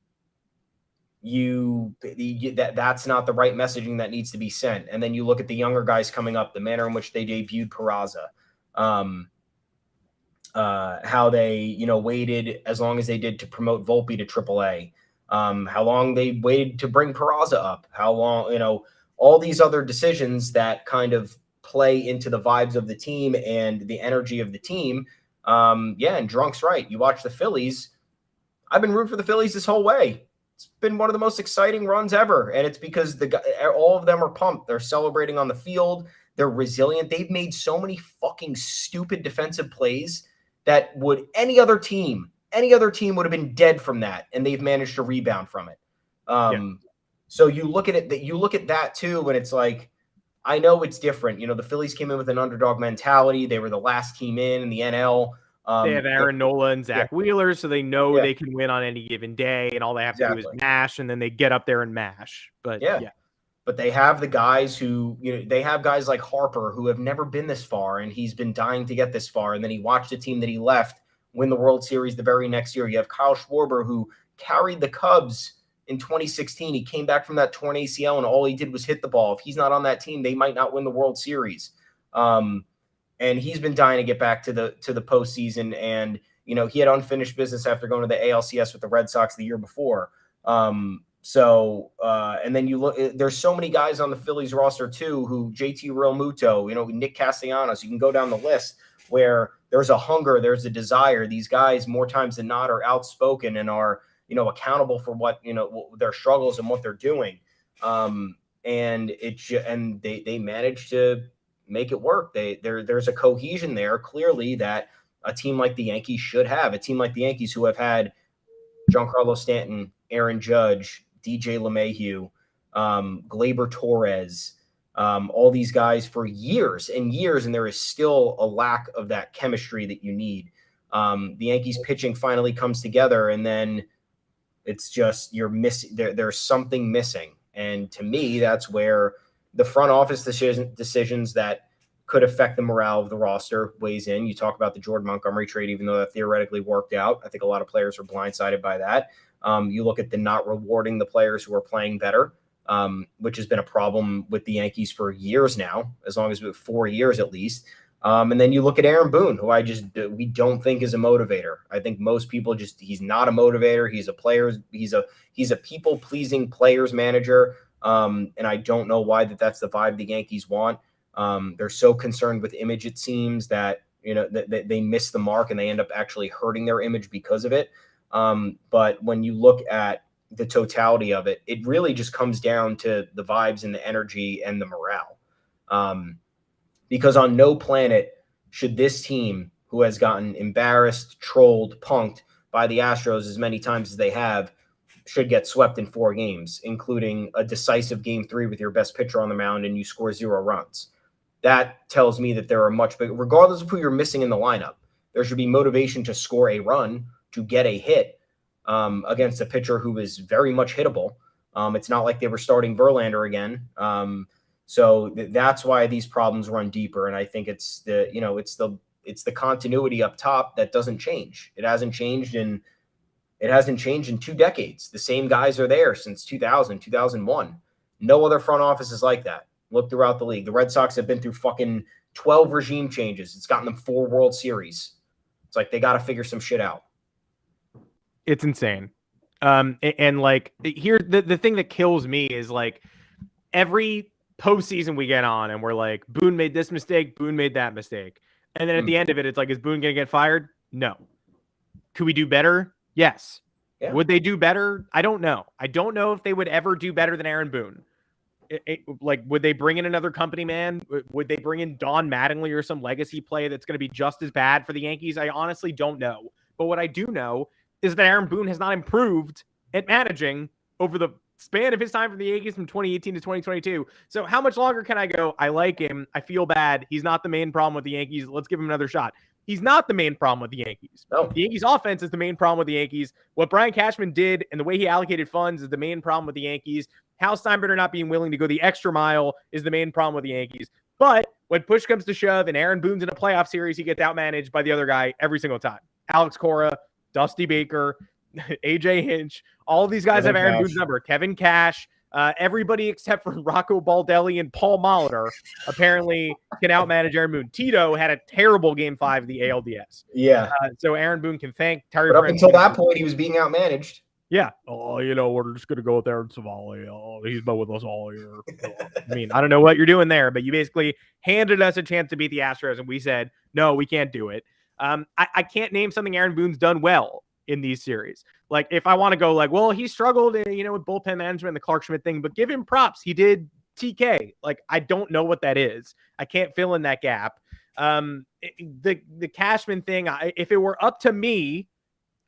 not the right messaging that needs to be sent. And then you look at the younger guys coming up, the manner in which they debuted Peraza, how they, waited as long as they did to promote Volpe to AAA, how long they waited to bring Peraza up, how long, all these other decisions that kind of play into the vibes of the team and the energy of the team. And Drunk's right. You watch the Phillies. I've been rooting for the Phillies this whole way. It's been one of the most exciting runs ever, and it's because all of them are pumped. They're celebrating on the field. They're resilient. They've made so many fucking stupid defensive plays that any other team would have been dead from that, and they've managed to rebound from it. So you look at it, you look at that too, and it's like, I know it's different. The Phillies came in with an underdog mentality. They were the last team in the NL. They have Aaron Nola and Zach Wheeler, so they know they can win on any given day, and all they have to do is mash, and then they get up there and mash. But but they have the guys who, they have guys like Harper who have never been this far, and he's been dying to get this far. And then he watched a team that he left win the World Series the very next year. You have Kyle Schwarber, who carried the Cubs in 2016. He came back from that torn ACL, and all he did was hit the ball. If he's not on that team, they might not win the World Series. And he's been dying to get back to the postseason. And, he had unfinished business after going to the ALCS with the Red Sox the year before. And then you look, there's so many guys on the Phillies roster too, who JT Realmuto, Nick Castellanos, you can go down the list where there's a hunger, there's a desire. These guys more times than not are outspoken and are, accountable for what, their struggles and what they're doing. And they managed to make it work. There's a cohesion there clearly that a team like the Yankees should have. A team like the Yankees, who have had Giancarlo Stanton, Aaron Judge, DJ LeMahieu, Gleyber Torres, all these guys for years and years, and there is still a lack of that chemistry that you need. The Yankees pitching finally comes together, and then it's just you're missing. There's something missing, and to me, that's where the front office decisions that could affect the morale of the roster weighs in. You talk about the Jordan Montgomery trade, even though that theoretically worked out. I think a lot of players are blindsided by that. You look at the not rewarding the players who are playing better, which has been a problem with the Yankees for years now, as long as 4 years at least. And then you look at Aaron Boone, who we don't think is a motivator. I think most people he's not a motivator. He's a player. He's a people pleasing players manager. And I don't know why that's the vibe the Yankees want. They're so concerned with image, it seems, that they miss the mark and they end up actually hurting their image because of it. But when you look at the totality of it, it really just comes down to the vibes and the energy and the morale. Because on no planet should this team, who has gotten embarrassed, trolled, punked by the Astros as many times as they have, should get swept in 4 games, including a decisive game 3 with your best pitcher on the mound and you score 0 runs. That tells me that there are much bigger, regardless of who you're missing in the lineup, there should be motivation to score a run, to get a hit against a pitcher who is very much hittable. It's not like they were starting Verlander again. So that's why these problems run deeper. And I think it's the continuity up top that doesn't change. It hasn't changed in 2 decades. The same guys are there since 2000, 2001. No other front office is like that. Look throughout the league. The Red Sox have been through fucking 12 regime changes. It's gotten them 4 World Series. It's like they got to figure some shit out. It's insane. And like here, the thing that kills me is like every postseason we get on and we're like, Boone made this mistake, Boone made that mistake. And then at the end of it, it's like, is Boone going to get fired? No. Could we do better? Yes. Yeah. Would they do better? I don't know. I don't know if they would ever do better than Aaron Boone. Like, would they bring in another company man? Would they bring in Don Mattingly or some legacy play that's going to be just as bad for the Yankees? I honestly don't know. But what I do know is that Aaron Boone has not improved at managing over the span of his time for the Yankees from 2018 to 2022. So how much longer can I go? I like him. I feel bad. He's not the main problem with the Yankees. Let's give him another shot. He's not the main problem with the Yankees. No. The Yankees offense is the main problem with the Yankees. What Brian Cashman did and the way he allocated funds is the main problem with the Yankees. Hal Steinbrenner not being willing to go the extra mile is the main problem with the Yankees. But when push comes to shove and Aaron Boone's in a playoff series, he gets outmanaged by the other guy every single time. Alex Cora, Dusty Baker, AJ Hinch, all of these guys have Aaron Boone's number. Kevin Cash, everybody except for Rocco Baldelli and Paul Molitor apparently can outmanage Aaron Boone. Tito had a terrible Game 5 of the ALDS. Yeah. So Aaron Boone can thank Terry. But up until that point, he was being outmanaged. Yeah. Oh, we're just going to go with Aaron Savali. Oh, he's been with us all year. I mean, I don't know what you're doing there, but you basically handed us a chance to beat the Astros, and we said, no, we can't do it. I can't name something Aaron Boone's done well in these series. Like, if I want to go like, well, he struggled, with bullpen management and the Clark Schmidt thing, but give him props. He did TK. Like, I don't know what that is. I can't fill in that gap. The Cashman thing, if it were up to me,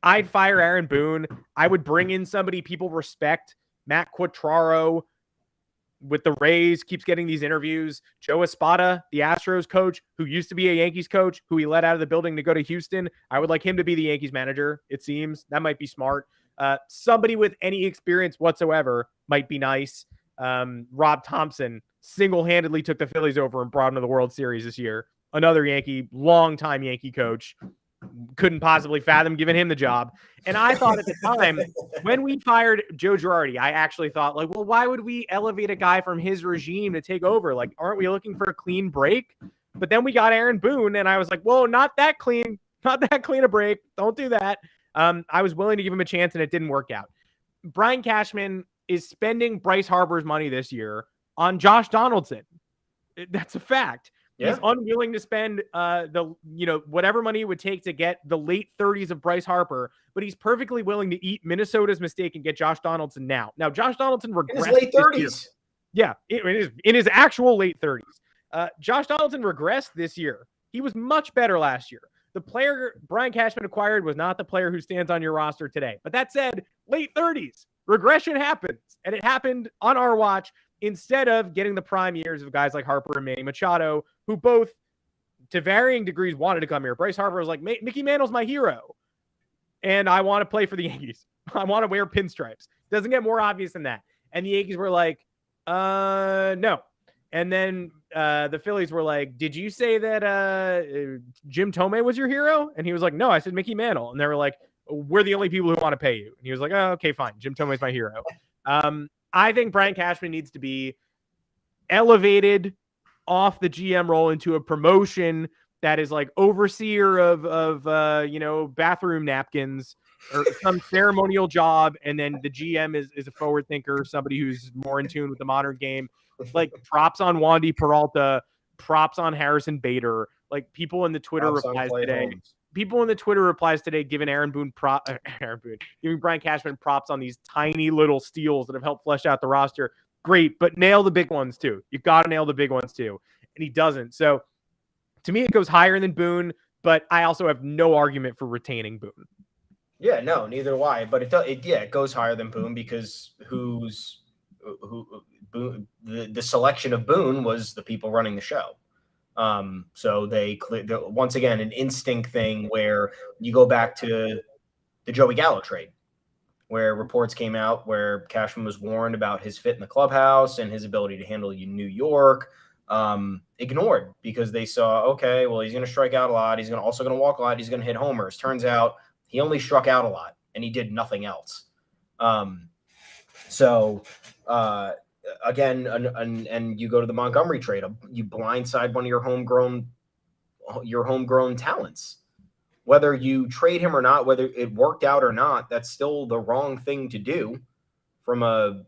I'd fire Aaron Boone. I would bring in somebody people respect. Matt Quatraro with the Rays keeps getting these interviews. Joe Espada, the Astros coach, who used to be a Yankees coach, who he let out of the building to go to Houston. I would like him to be the Yankees manager, it seems. That might be smart. Somebody with any experience whatsoever might be nice. Rob Thompson single-handedly took the Phillies over and brought them to the World Series this year. Another longtime Yankee coach. Couldn't possibly fathom giving him the job. And I thought at the time, when we fired Joe Girardi, I actually thought, like, well, why would we elevate a guy from his regime to take over? Like, aren't we looking for a clean break? But then we got Aaron Boone, and I was like, whoa, not that clean a break. Don't do that. I was willing to give him a chance, and it didn't work out. Brian Cashman is spending Bryce Harper's money this year on Josh Donaldson. That's a fact. Yeah. He's unwilling to spend whatever money it would take to get the late 30s of Bryce Harper, but he's perfectly willing to eat Minnesota's mistake and get Josh Donaldson now. Now, Josh Donaldson regressed in his late 30s. Yeah, in his actual late 30s. Josh Donaldson regressed this year. He was much better last year. The player Brian Cashman acquired was not the player who stands on your roster today. But that said, late 30s, regression happens, and it happened on our watch. Instead of getting the prime years of guys like Harper and Manny Machado, who both, to varying degrees, wanted to come here. Bryce Harper was like, Mickey Mantle's my hero, and I want to play for the Yankees. I want to wear pinstripes. Doesn't get more obvious than that. And the Yankees were like, no. And then the Phillies were like, "Did you say that Jim Tomei was your hero?" And he was like, "No, I said Mickey Mantle." And they were like, "We're the only people who want to pay you." And he was like, "Oh, okay, fine. Jim Tomei's my hero." I think Brian Cashman needs to be elevated off the GM role into a promotion that is like overseer of bathroom napkins or some ceremonial job, and then the GM is a forward thinker, somebody who's more in tune with the modern game. Like props on Wandy Peralta, props on Harrison Bader. Like people in the Twitter Props on replies Clay today. Holmes. People in the Twitter replies today giving giving Brian Cashman props on these tiny little steals that have helped flesh out the roster. Great, but nail the big ones too. You got to nail the big ones too. And he doesn't. So to me, it goes higher than Boone, but I also have no argument for retaining Boone. Yeah, no, neither do I. But it goes higher than Boone because Boone, the selection of Boone was the people running the show. So once again, an instinct thing where you go back to the Joey Gallo trade, where reports came out where Cashman was warned about his fit in the clubhouse and his ability to handle New York, ignored because they saw, okay, well, he's going to strike out a lot. He's also going to walk a lot. He's going to hit homers. Turns out he only struck out a lot and he did nothing else. Again, and you go to the Montgomery trade, you blindside one of your homegrown talents. Whether you trade him or not, whether it worked out or not, that's still the wrong thing to do from a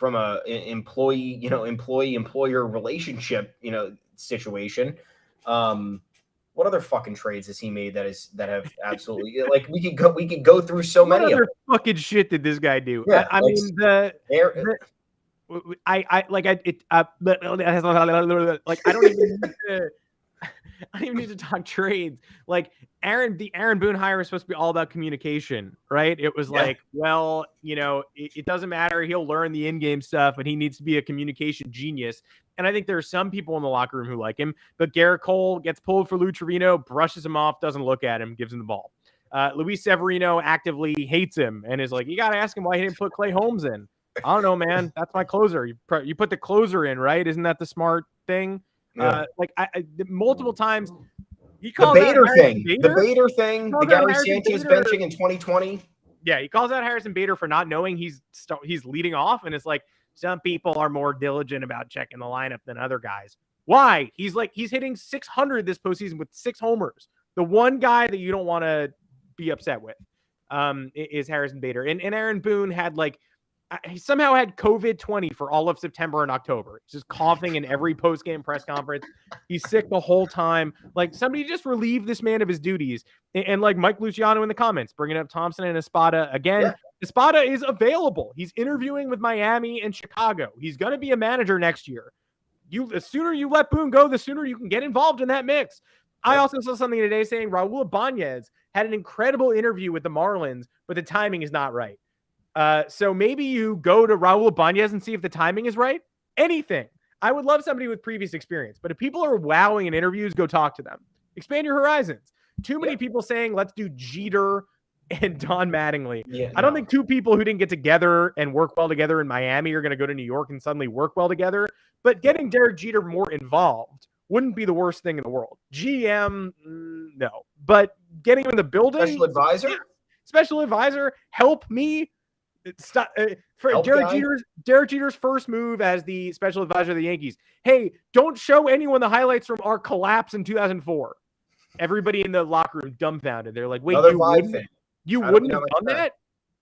employee-employer relationship, situation. What other fucking trades has he made that have absolutely like we could go through so what many other of them. Fucking shit did this guy do? Yeah, I mean I don't even need to talk trades. Like the Aaron Boone hire was supposed to be all about communication, right? It was like, well, it doesn't matter. He'll learn the in-game stuff, but he needs to be a communication genius. And I think there are some people in the locker room who like him, but Garrett Cole gets pulled for Lou Trevino, brushes him off, doesn't look at him, gives him the ball. Luis Severino actively hates him and is like, you got to ask him why he didn't put Clay Holmes in. I don't know, man. That's my closer. You put the closer in, right? Isn't that the smart thing? Yeah. Multiple times he the calls Bader out thing, Bader. the Bader thing, the Gary Sanchez Bader. benching in 2020. Yeah, he calls out Harrison Bader for not knowing he's leading off, and it's like some people are more diligent about checking the lineup than other guys. Why? He's hitting 600 this postseason with 6 homers. The one guy that you don't want to be upset with is Harrison Bader, and Aaron Boone had he somehow had COVID-20 for all of September and October. He's just coughing in every post-game press conference. He's sick the whole time. Like, somebody just relieve this man of his duties. And like Mike Luciano in the comments, bringing up Thompson and Espada again. Yeah. Espada is available. He's interviewing with Miami and Chicago. He's going to be a manager next year. The sooner you let Boone go, the sooner you can get involved in that mix. Yeah. I also saw something today saying Raul Ibanez had an incredible interview with the Marlins, but the timing is not right. So maybe you go to Raul Ibanez and see if the timing is right. Anything. I would love somebody with previous experience, but if people are wowing in interviews, go talk to them. Expand your horizons. Too many people saying, let's do Jeter and Don Mattingly. Yeah, I don't think 2 people who didn't get together and work well together in Miami are going to go to New York and suddenly work well together. But getting Derek Jeter more involved wouldn't be the worst thing in the world. GM, no. But getting him in the building. Special advisor, help me. For Derek Jeter's first move as the special advisor of the Yankees. Hey, don't show anyone the highlights from our collapse in 2004. Everybody in the locker room dumbfounded. They're like, wait, you wouldn't have done that?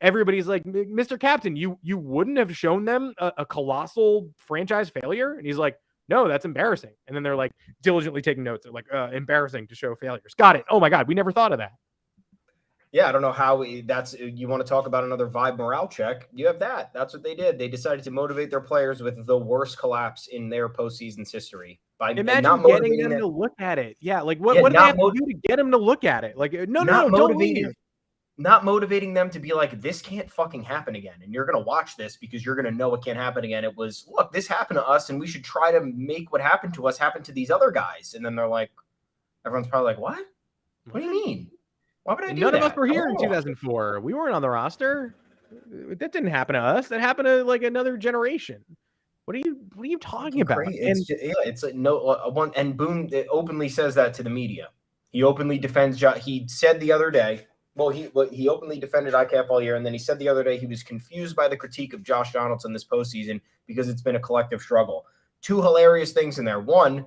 Everybody's like, Mr. Captain, you wouldn't have shown them a colossal franchise failure? And he's like, no, that's embarrassing. And then they're like diligently taking notes. They're like, embarrassing to show failures. Got it. Oh my God, we never thought of that. Yeah, I don't know how you want to talk about another vibe morale check. You have that. That's what they did. They decided to motivate their players with the worst collapse in their postseason's history. Imagine not getting them to look at it. Yeah, like what do they have to do to get them to look at it? Like, no, don't leave. Not motivating them to be like, this can't fucking happen again. And you're going to watch this because you're going to know it can't happen again. It was, look, this happened to us and we should try to make what happened to us happen to these other guys. And then they're like, everyone's probably like, what? What do you mean? Why would I do that? None of us were here in 2004. We weren't on the roster. That didn't happen to us. That happened to like another generation. What are you talking about? It's just, it's like one. And Boone openly says that to the media. He openly defends. He said the other day. Well, he openly defended ICAF all year, and then he said the other day he was confused by the critique of Josh Donaldson this postseason because it's been a collective struggle. Two hilarious things in there. One,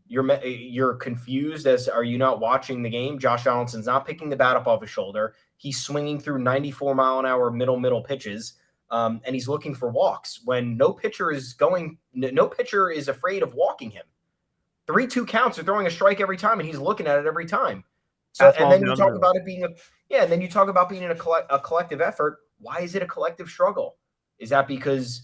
you're confused as are you not watching the game? Josh Donaldson's not picking the bat up off his shoulder. He's swinging through 94-mile-an-hour middle pitches. And he's looking for walks when no pitcher is afraid of walking him. 3-2 counts are throwing a strike every time, and he's looking at it every time. So, and then you talk about it being and then you talk about being a collective effort. Why is it a collective struggle? Is that because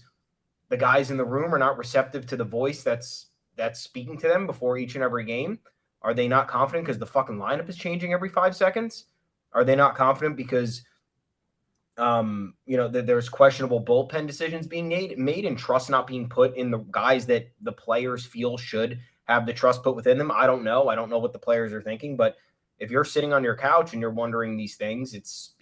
the guys in the room are not receptive to the voice that's speaking to them before each and every game? Are they not confident because the fucking lineup is changing every 5 seconds? Are they not confident because there's questionable bullpen decisions being made and trust not being put in the guys that the players feel should have the trust put within them? I don't know what the players are thinking, but if you're sitting on your couch and you're wondering these things, it's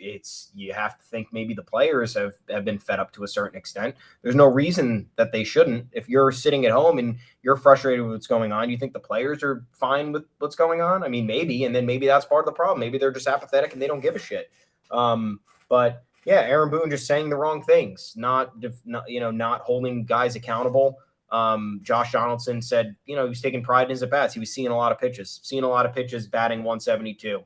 you have to think maybe the players have been fed up to a certain extent. There's no reason that they shouldn't. If you're sitting at home and you're frustrated with what's going on, you think the players are fine with what's going on? I mean, maybe, and then maybe that's part of the problem. Maybe they're just apathetic and they don't give a shit. But yeah, Aaron Boone just saying the wrong things, not holding guys accountable. Josh Donaldson said, he was taking pride in his at-bats. He was seeing a lot of pitches, batting 172,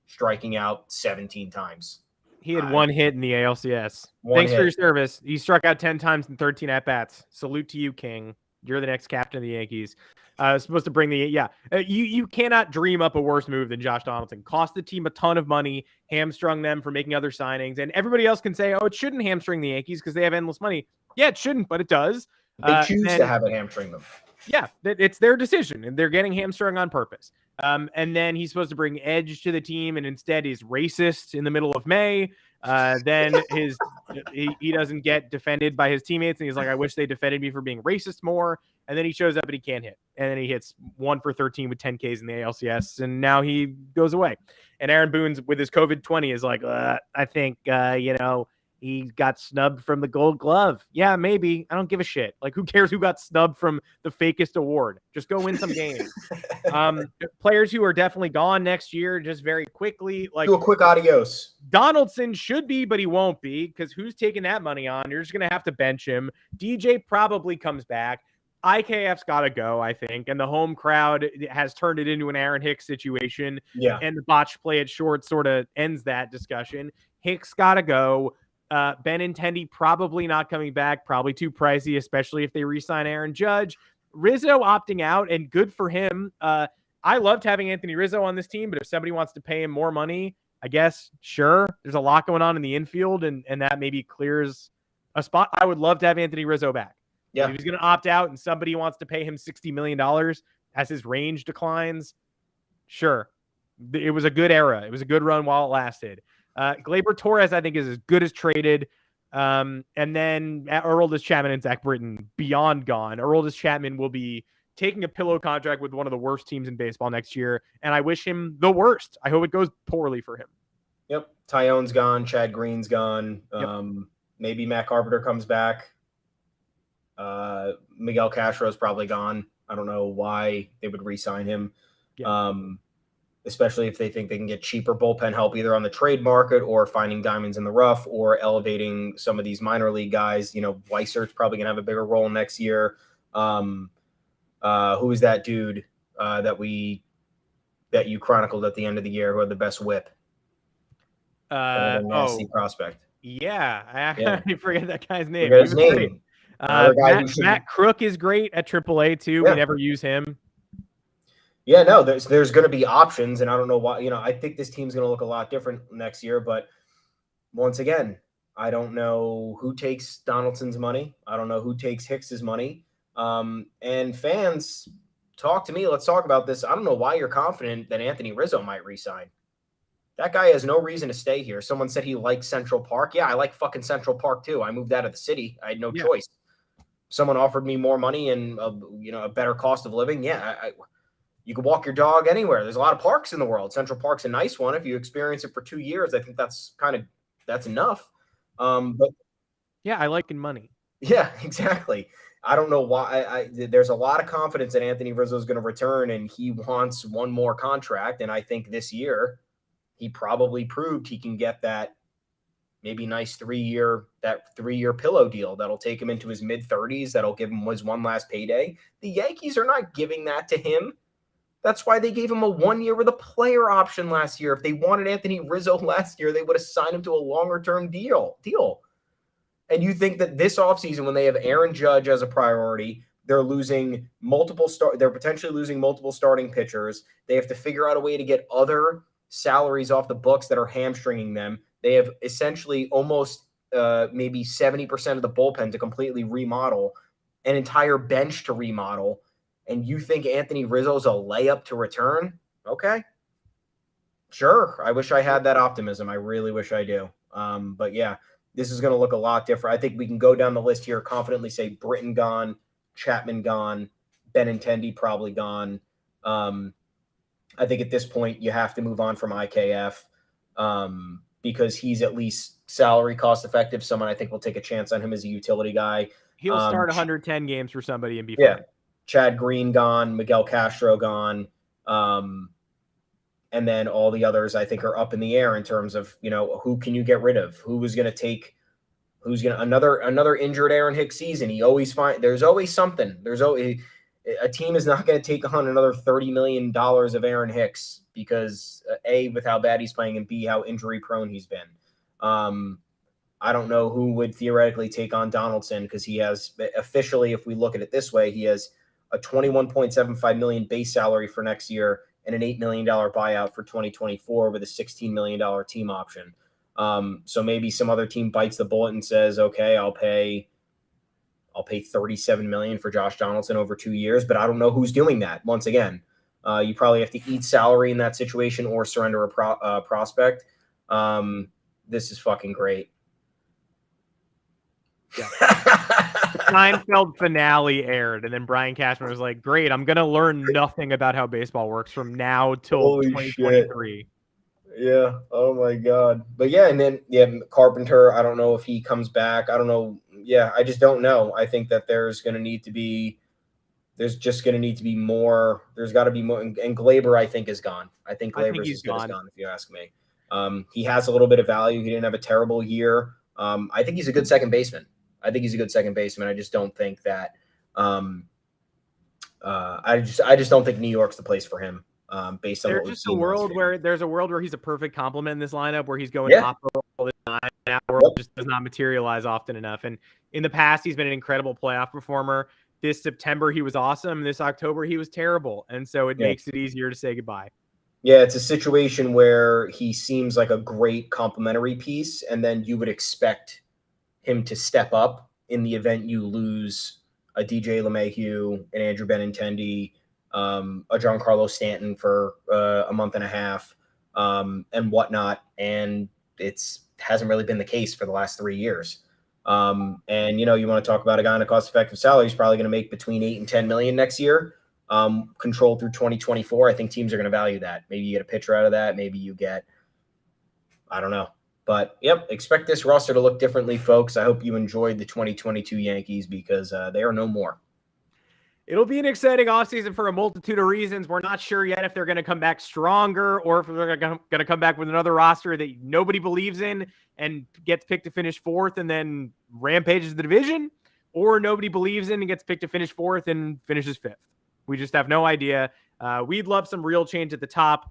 striking out 17 times. He had one hit in the ALCS. Thanks for your service. He struck out 10 times in 13 at-bats. Salute to you, King. You're the next captain of the Yankees. Supposed to bring you cannot dream up a worse move than Josh Donaldson. Cost the team a ton of money, hamstrung them for making other signings, and everybody else can say, oh, it shouldn't hamstring the Yankees because they have endless money. Yeah, it shouldn't, but it does. They choose to have it hamstring them. Yeah, it's their decision, and they're getting hamstrung on purpose. And then he's supposed to bring edge to the team, and instead he's racist in the middle of May. Then he doesn't get defended by his teammates, and he's like, I wish they defended me for being racist more. And then he shows up and he can't hit. And then he hits 1 for 13 with 10 Ks in the ALCS, and now he goes away. And Aaron Boone's with his COVID-20 is like, I think, he got snubbed from the Gold Glove. Yeah, maybe. I don't give a shit. Like, who cares who got snubbed from the fakest award? Just go win some games. Players who are definitely gone next year, just very quickly. Like, do a quick adios. Donaldson should be, but he won't be because who's taking that money on? You're just going to have to bench him. DJ probably comes back. IKF's got to go, I think. And the home crowd has turned it into an Aaron Hicks situation. Yeah. And the botch play at short sort of ends that discussion. Hicks got to go. Benintendi probably not coming back, probably too pricey, especially if they re-sign Aaron Judge. Rizzo opting out, and good for him. I loved having Anthony Rizzo on this team, but if somebody wants to pay him more money, I guess, sure. There's a lot going on in the infield, and that maybe clears a spot. I would love to have Anthony Rizzo back. Yeah. If he's going to opt out and somebody wants to pay him $60 million as his range declines, sure. It was a good era. It was a good run while it lasted. Gleyber Torres, I think, is as good as traded. And then Aroldis Chapman and Zach Britton, beyond gone. Aroldis Chapman will be taking a pillow contract with one of the worst teams in baseball next year, and I wish him the worst. I hope it goes poorly for him. Yep. Tyone's gone. Chad Green's gone. Yep. Maybe Matt Carpenter comes back. Miguel Castro's probably gone. I don't know why they would re-sign him. Yeah. Especially if they think they can get cheaper bullpen help either on the trade market or finding diamonds in the rough or elevating some of these minor league guys. Weissert's probably going to have a bigger role next year. Who is that dude that you chronicled at the end of the year who had the best whip? Nasty prospect. Yeah. I forget that guy's name. Forget his name. Matt Crook is great at AAA too. Yeah. We never use him. Yeah, no, there's going to be options, and I don't know why. I think this team's going to look a lot different next year. But once again, I don't know who takes Donaldson's money. I don't know who takes Hicks's money. And fans, talk to me. Let's talk about this. I don't know why you're confident that Anthony Rizzo might resign. That guy has no reason to stay here. Someone said he likes Central Park. Yeah, I like fucking Central Park too. I moved out of the city. I had no choice. Someone offered me more money and a better cost of living. Yeah, you can walk your dog anywhere. There's a lot of parks in the world. Central Park's a nice one. If you experience it for 2 years, I think that's enough. But yeah, I like money. Yeah, exactly. I don't know why. There's a lot of confidence that Anthony Rizzo is going to return, and he wants one more contract. And I think this year he probably proved he can get that maybe nice 3-year pillow deal that'll take him into his mid-30s. That'll give him his one last payday. The Yankees are not giving that to him. That's why they gave him a 1 year with a player option last year. If they wanted Anthony Rizzo last year, they would have signed him to a longer-term deal. And you think that this offseason, when they have Aaron Judge as a priority, they're potentially losing multiple starting pitchers. They have to figure out a way to get other salaries off the books that are hamstringing them. They have essentially almost maybe 70% of the bullpen to completely remodel, an entire bench to remodel. And you think Anthony Rizzo's a layup to return? Okay. Sure. I wish I had that optimism. I really wish I do. But yeah, this is going to look a lot different. I think we can go down the list here, confidently say Britton gone, Chapman gone, Benintendi probably gone. I think at this point you have to move on from IKF because he's at least salary cost effective. Someone I think will take a chance on him as a utility guy. He'll start 110 games for somebody and be fine. Chad Green gone, Miguel Castro gone. And then all the others I think are up in the air in terms of, who can you get rid of? Who's going to another injured Aaron Hicks season. There's always something. There's always a team is not going to take on another $30 million of Aaron Hicks because A, with how bad he's playing, and B, how injury prone he's been. I don't know who would theoretically take on Donaldson because he has officially, if we look at it this way, he has a $21.75 million base salary for next year and an $8 million buyout for 2024 with a $16 million team option. So maybe some other team bites the bullet and says, okay, I'll pay $37 million for Josh Donaldson over 2 years, but I don't know who's doing that. Once again, you probably have to eat salary in that situation or surrender a prospect. This is fucking great. Yeah. Seinfeld finale aired, and then Brian Cashman was like, great, I'm going to learn nothing about how baseball works from now till Holy 2023. Shit. Yeah. Oh my God. But yeah, and then Carpenter, I don't know if he comes back. I don't know. Yeah, I just don't know. I think that there's just going to need to be more. There's got to be more. And Glaber, I think, is gone. I think Glaber's as good as gone, if you ask me. He has a little bit of value. He didn't have a terrible year. I think he's a good second baseman. I just don't think that I just don't think New York's the place for him. Based on there's just a world where he's a perfect complement in this lineup where he's going top all the time. That world just does not materialize often enough. And in the past, he's been an incredible playoff performer. This September, he was awesome. This October, he was terrible. And so it makes it easier to say goodbye. Yeah, it's a situation where he seems like a great complementary piece, and then you would expect him to step up in the event you lose a DJ LeMahieu, an Andrew Benintendi, a Giancarlo Stanton for a month and a half, and whatnot. And it hasn't really been the case for the last 3 years. And you want to talk about a guy on a cost-effective salary. He's probably going to make between $8 and $10 million next year, controlled through 2024. I think teams are going to value that. Maybe you get a pitcher out of that. Maybe you get, I don't know. But, expect this roster to look differently, folks. I hope you enjoyed the 2022 Yankees because they are no more. It'll be an exciting offseason for a multitude of reasons. We're not sure yet if they're going to come back stronger or if they're going to come back with another roster that nobody believes in and gets picked to finish fourth and then rampages the division, or nobody believes in and gets picked to finish fourth and finishes fifth. We just have no idea. We'd love some real change at the top.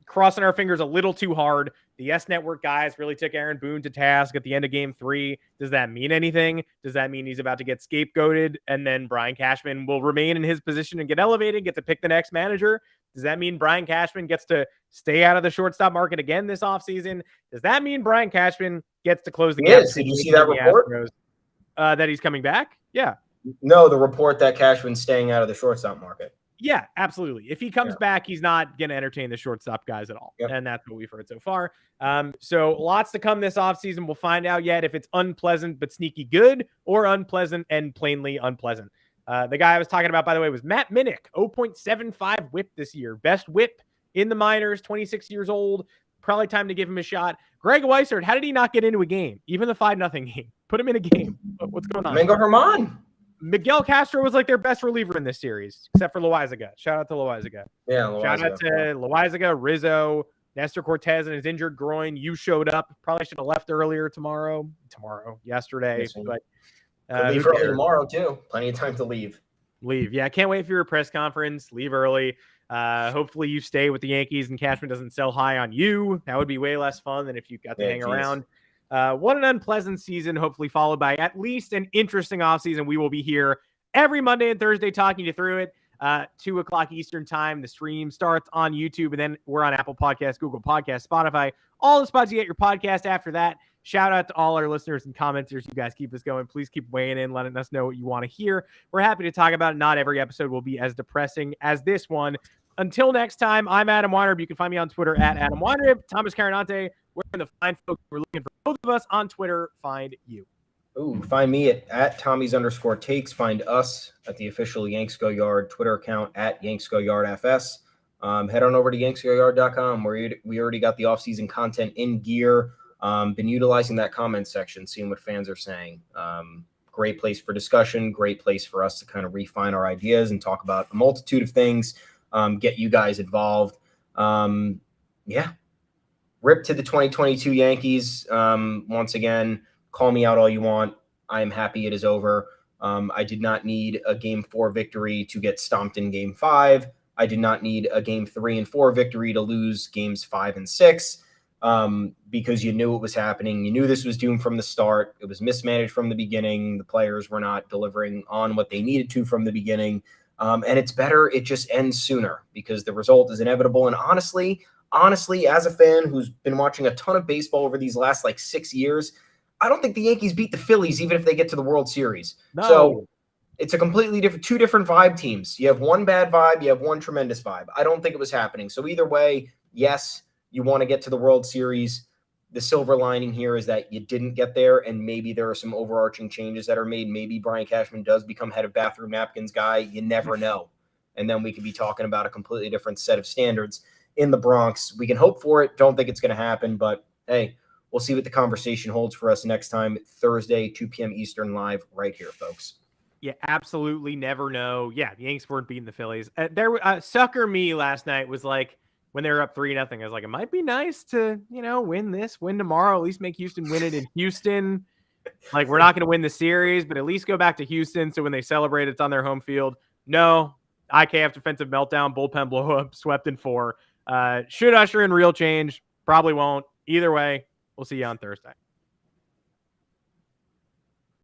Crossing our fingers a little too hard. The S Network guys really took Aaron Boone to task at the end of Game 3. Does that mean anything? Does that mean he's about to get scapegoated and then Brian Cashman will remain in his position and get elevated, get to pick the next manager? Does that mean Brian Cashman gets to stay out of the shortstop market again this offseason? Does that mean Brian Cashman gets to close the gap? Yes. Did you see that report? That he's coming back? Yeah. No, the report that Cashman's staying out of the shortstop market. Yeah, absolutely. If he comes back, he's not going to entertain the shortstop guys at all. And that's what we've heard so far. So lots to come this offseason. We'll find out yet if it's unpleasant but sneaky good or unpleasant and plainly unpleasant. The guy I was talking about, by the way, was Matt Minnick, 0.75 whip this year. Best whip in the minors, 26 years old. Probably time to give him a shot. Greg Weissert, how did he not get into a game? Even the 5-0 game. Put him in a game. What's going on? Domingo Germán. Miguel Castro was like their best reliever in this series, except for Loizaga. Shout out to Loizaga. Yeah, Shout out to Loizaga, Rizzo, Nestor Cortez and his injured groin. You showed up. Probably should have left earlier yesterday. But leave early tomorrow too. Plenty of time to leave. Yeah, I can't wait for your press conference. Leave early. Hopefully you stay with the Yankees and Cashman doesn't sell high on you. That would be way less fun than if you got to hang around. What an unpleasant season, hopefully followed by at least an interesting offseason. We will be here every Monday and Thursday talking you through it. 2 o'clock Eastern time. The stream starts on YouTube, and then we're on Apple Podcasts, Google Podcasts, Spotify, all the spots you get your podcast after that. Shout out to all our listeners and commenters. You guys keep us going. Please keep weighing in, letting us know what you want to hear. We're happy to talk about it. Not every episode will be as depressing as this one. Until next time, I'm Adam Weinrib. You can find me on Twitter at Adam Weinrib. Thomas Carinante, where the fine folks who are looking for both of us on Twitter find you. Ooh, find me at Tommy's_takes. Find us at the official Yanks Go Yard Twitter account at Yanks Go Yard FS. Head on over to yanksgoyard.com where we already got the offseason content in gear. Been utilizing that comment section, seeing what fans are saying. Great place for discussion, great place for us to kind of refine our ideas and talk about a multitude of things, get you guys involved. Rip to the 2022 Yankees. Once again, call me out all you want. I am happy it is over. I did not need a Game 4 victory to get stomped in Game 5. I did not need a Game 3 and 4 victory to lose Games 5 and 6 because you knew what was happening. You knew this was doomed from the start. It was mismanaged from the beginning. The players were not delivering on what they needed to from the beginning. And it's better it just ends sooner because the result is inevitable. And honestly, as a fan who's been watching a ton of baseball over these last 6 years, I don't think the Yankees beat the Phillies even if they get to the World Series. No. So it's a completely different, 2 different vibe teams. You have one bad vibe, you have one tremendous vibe. I don't think it was happening. So either way, yes, you want to get to the World Series. The silver lining here is that you didn't get there, and maybe there are some overarching changes that are made. Maybe Brian Cashman does become head of bathroom napkins guy. You never know. And then we could be talking about a completely different set of standards in the Bronx. We can hope for it. Don't think it's going to happen, but hey, we'll see what the conversation holds for us next time, Thursday, 2 p.m. Eastern, live right here, folks. Yeah, absolutely never know. Yeah, the Yanks weren't beating the Phillies. Sucker me last night was like, when they were up 3-0, I was like, it might be nice to, win tomorrow, at least make Houston win it in Houston. We're not going to win the series, but at least go back to Houston so when they celebrate, it's on their home field. No, IKF defensive meltdown, bullpen blow up, swept in 4. Should usher in real change. Probably won't. Either way, we'll see you on Thursday.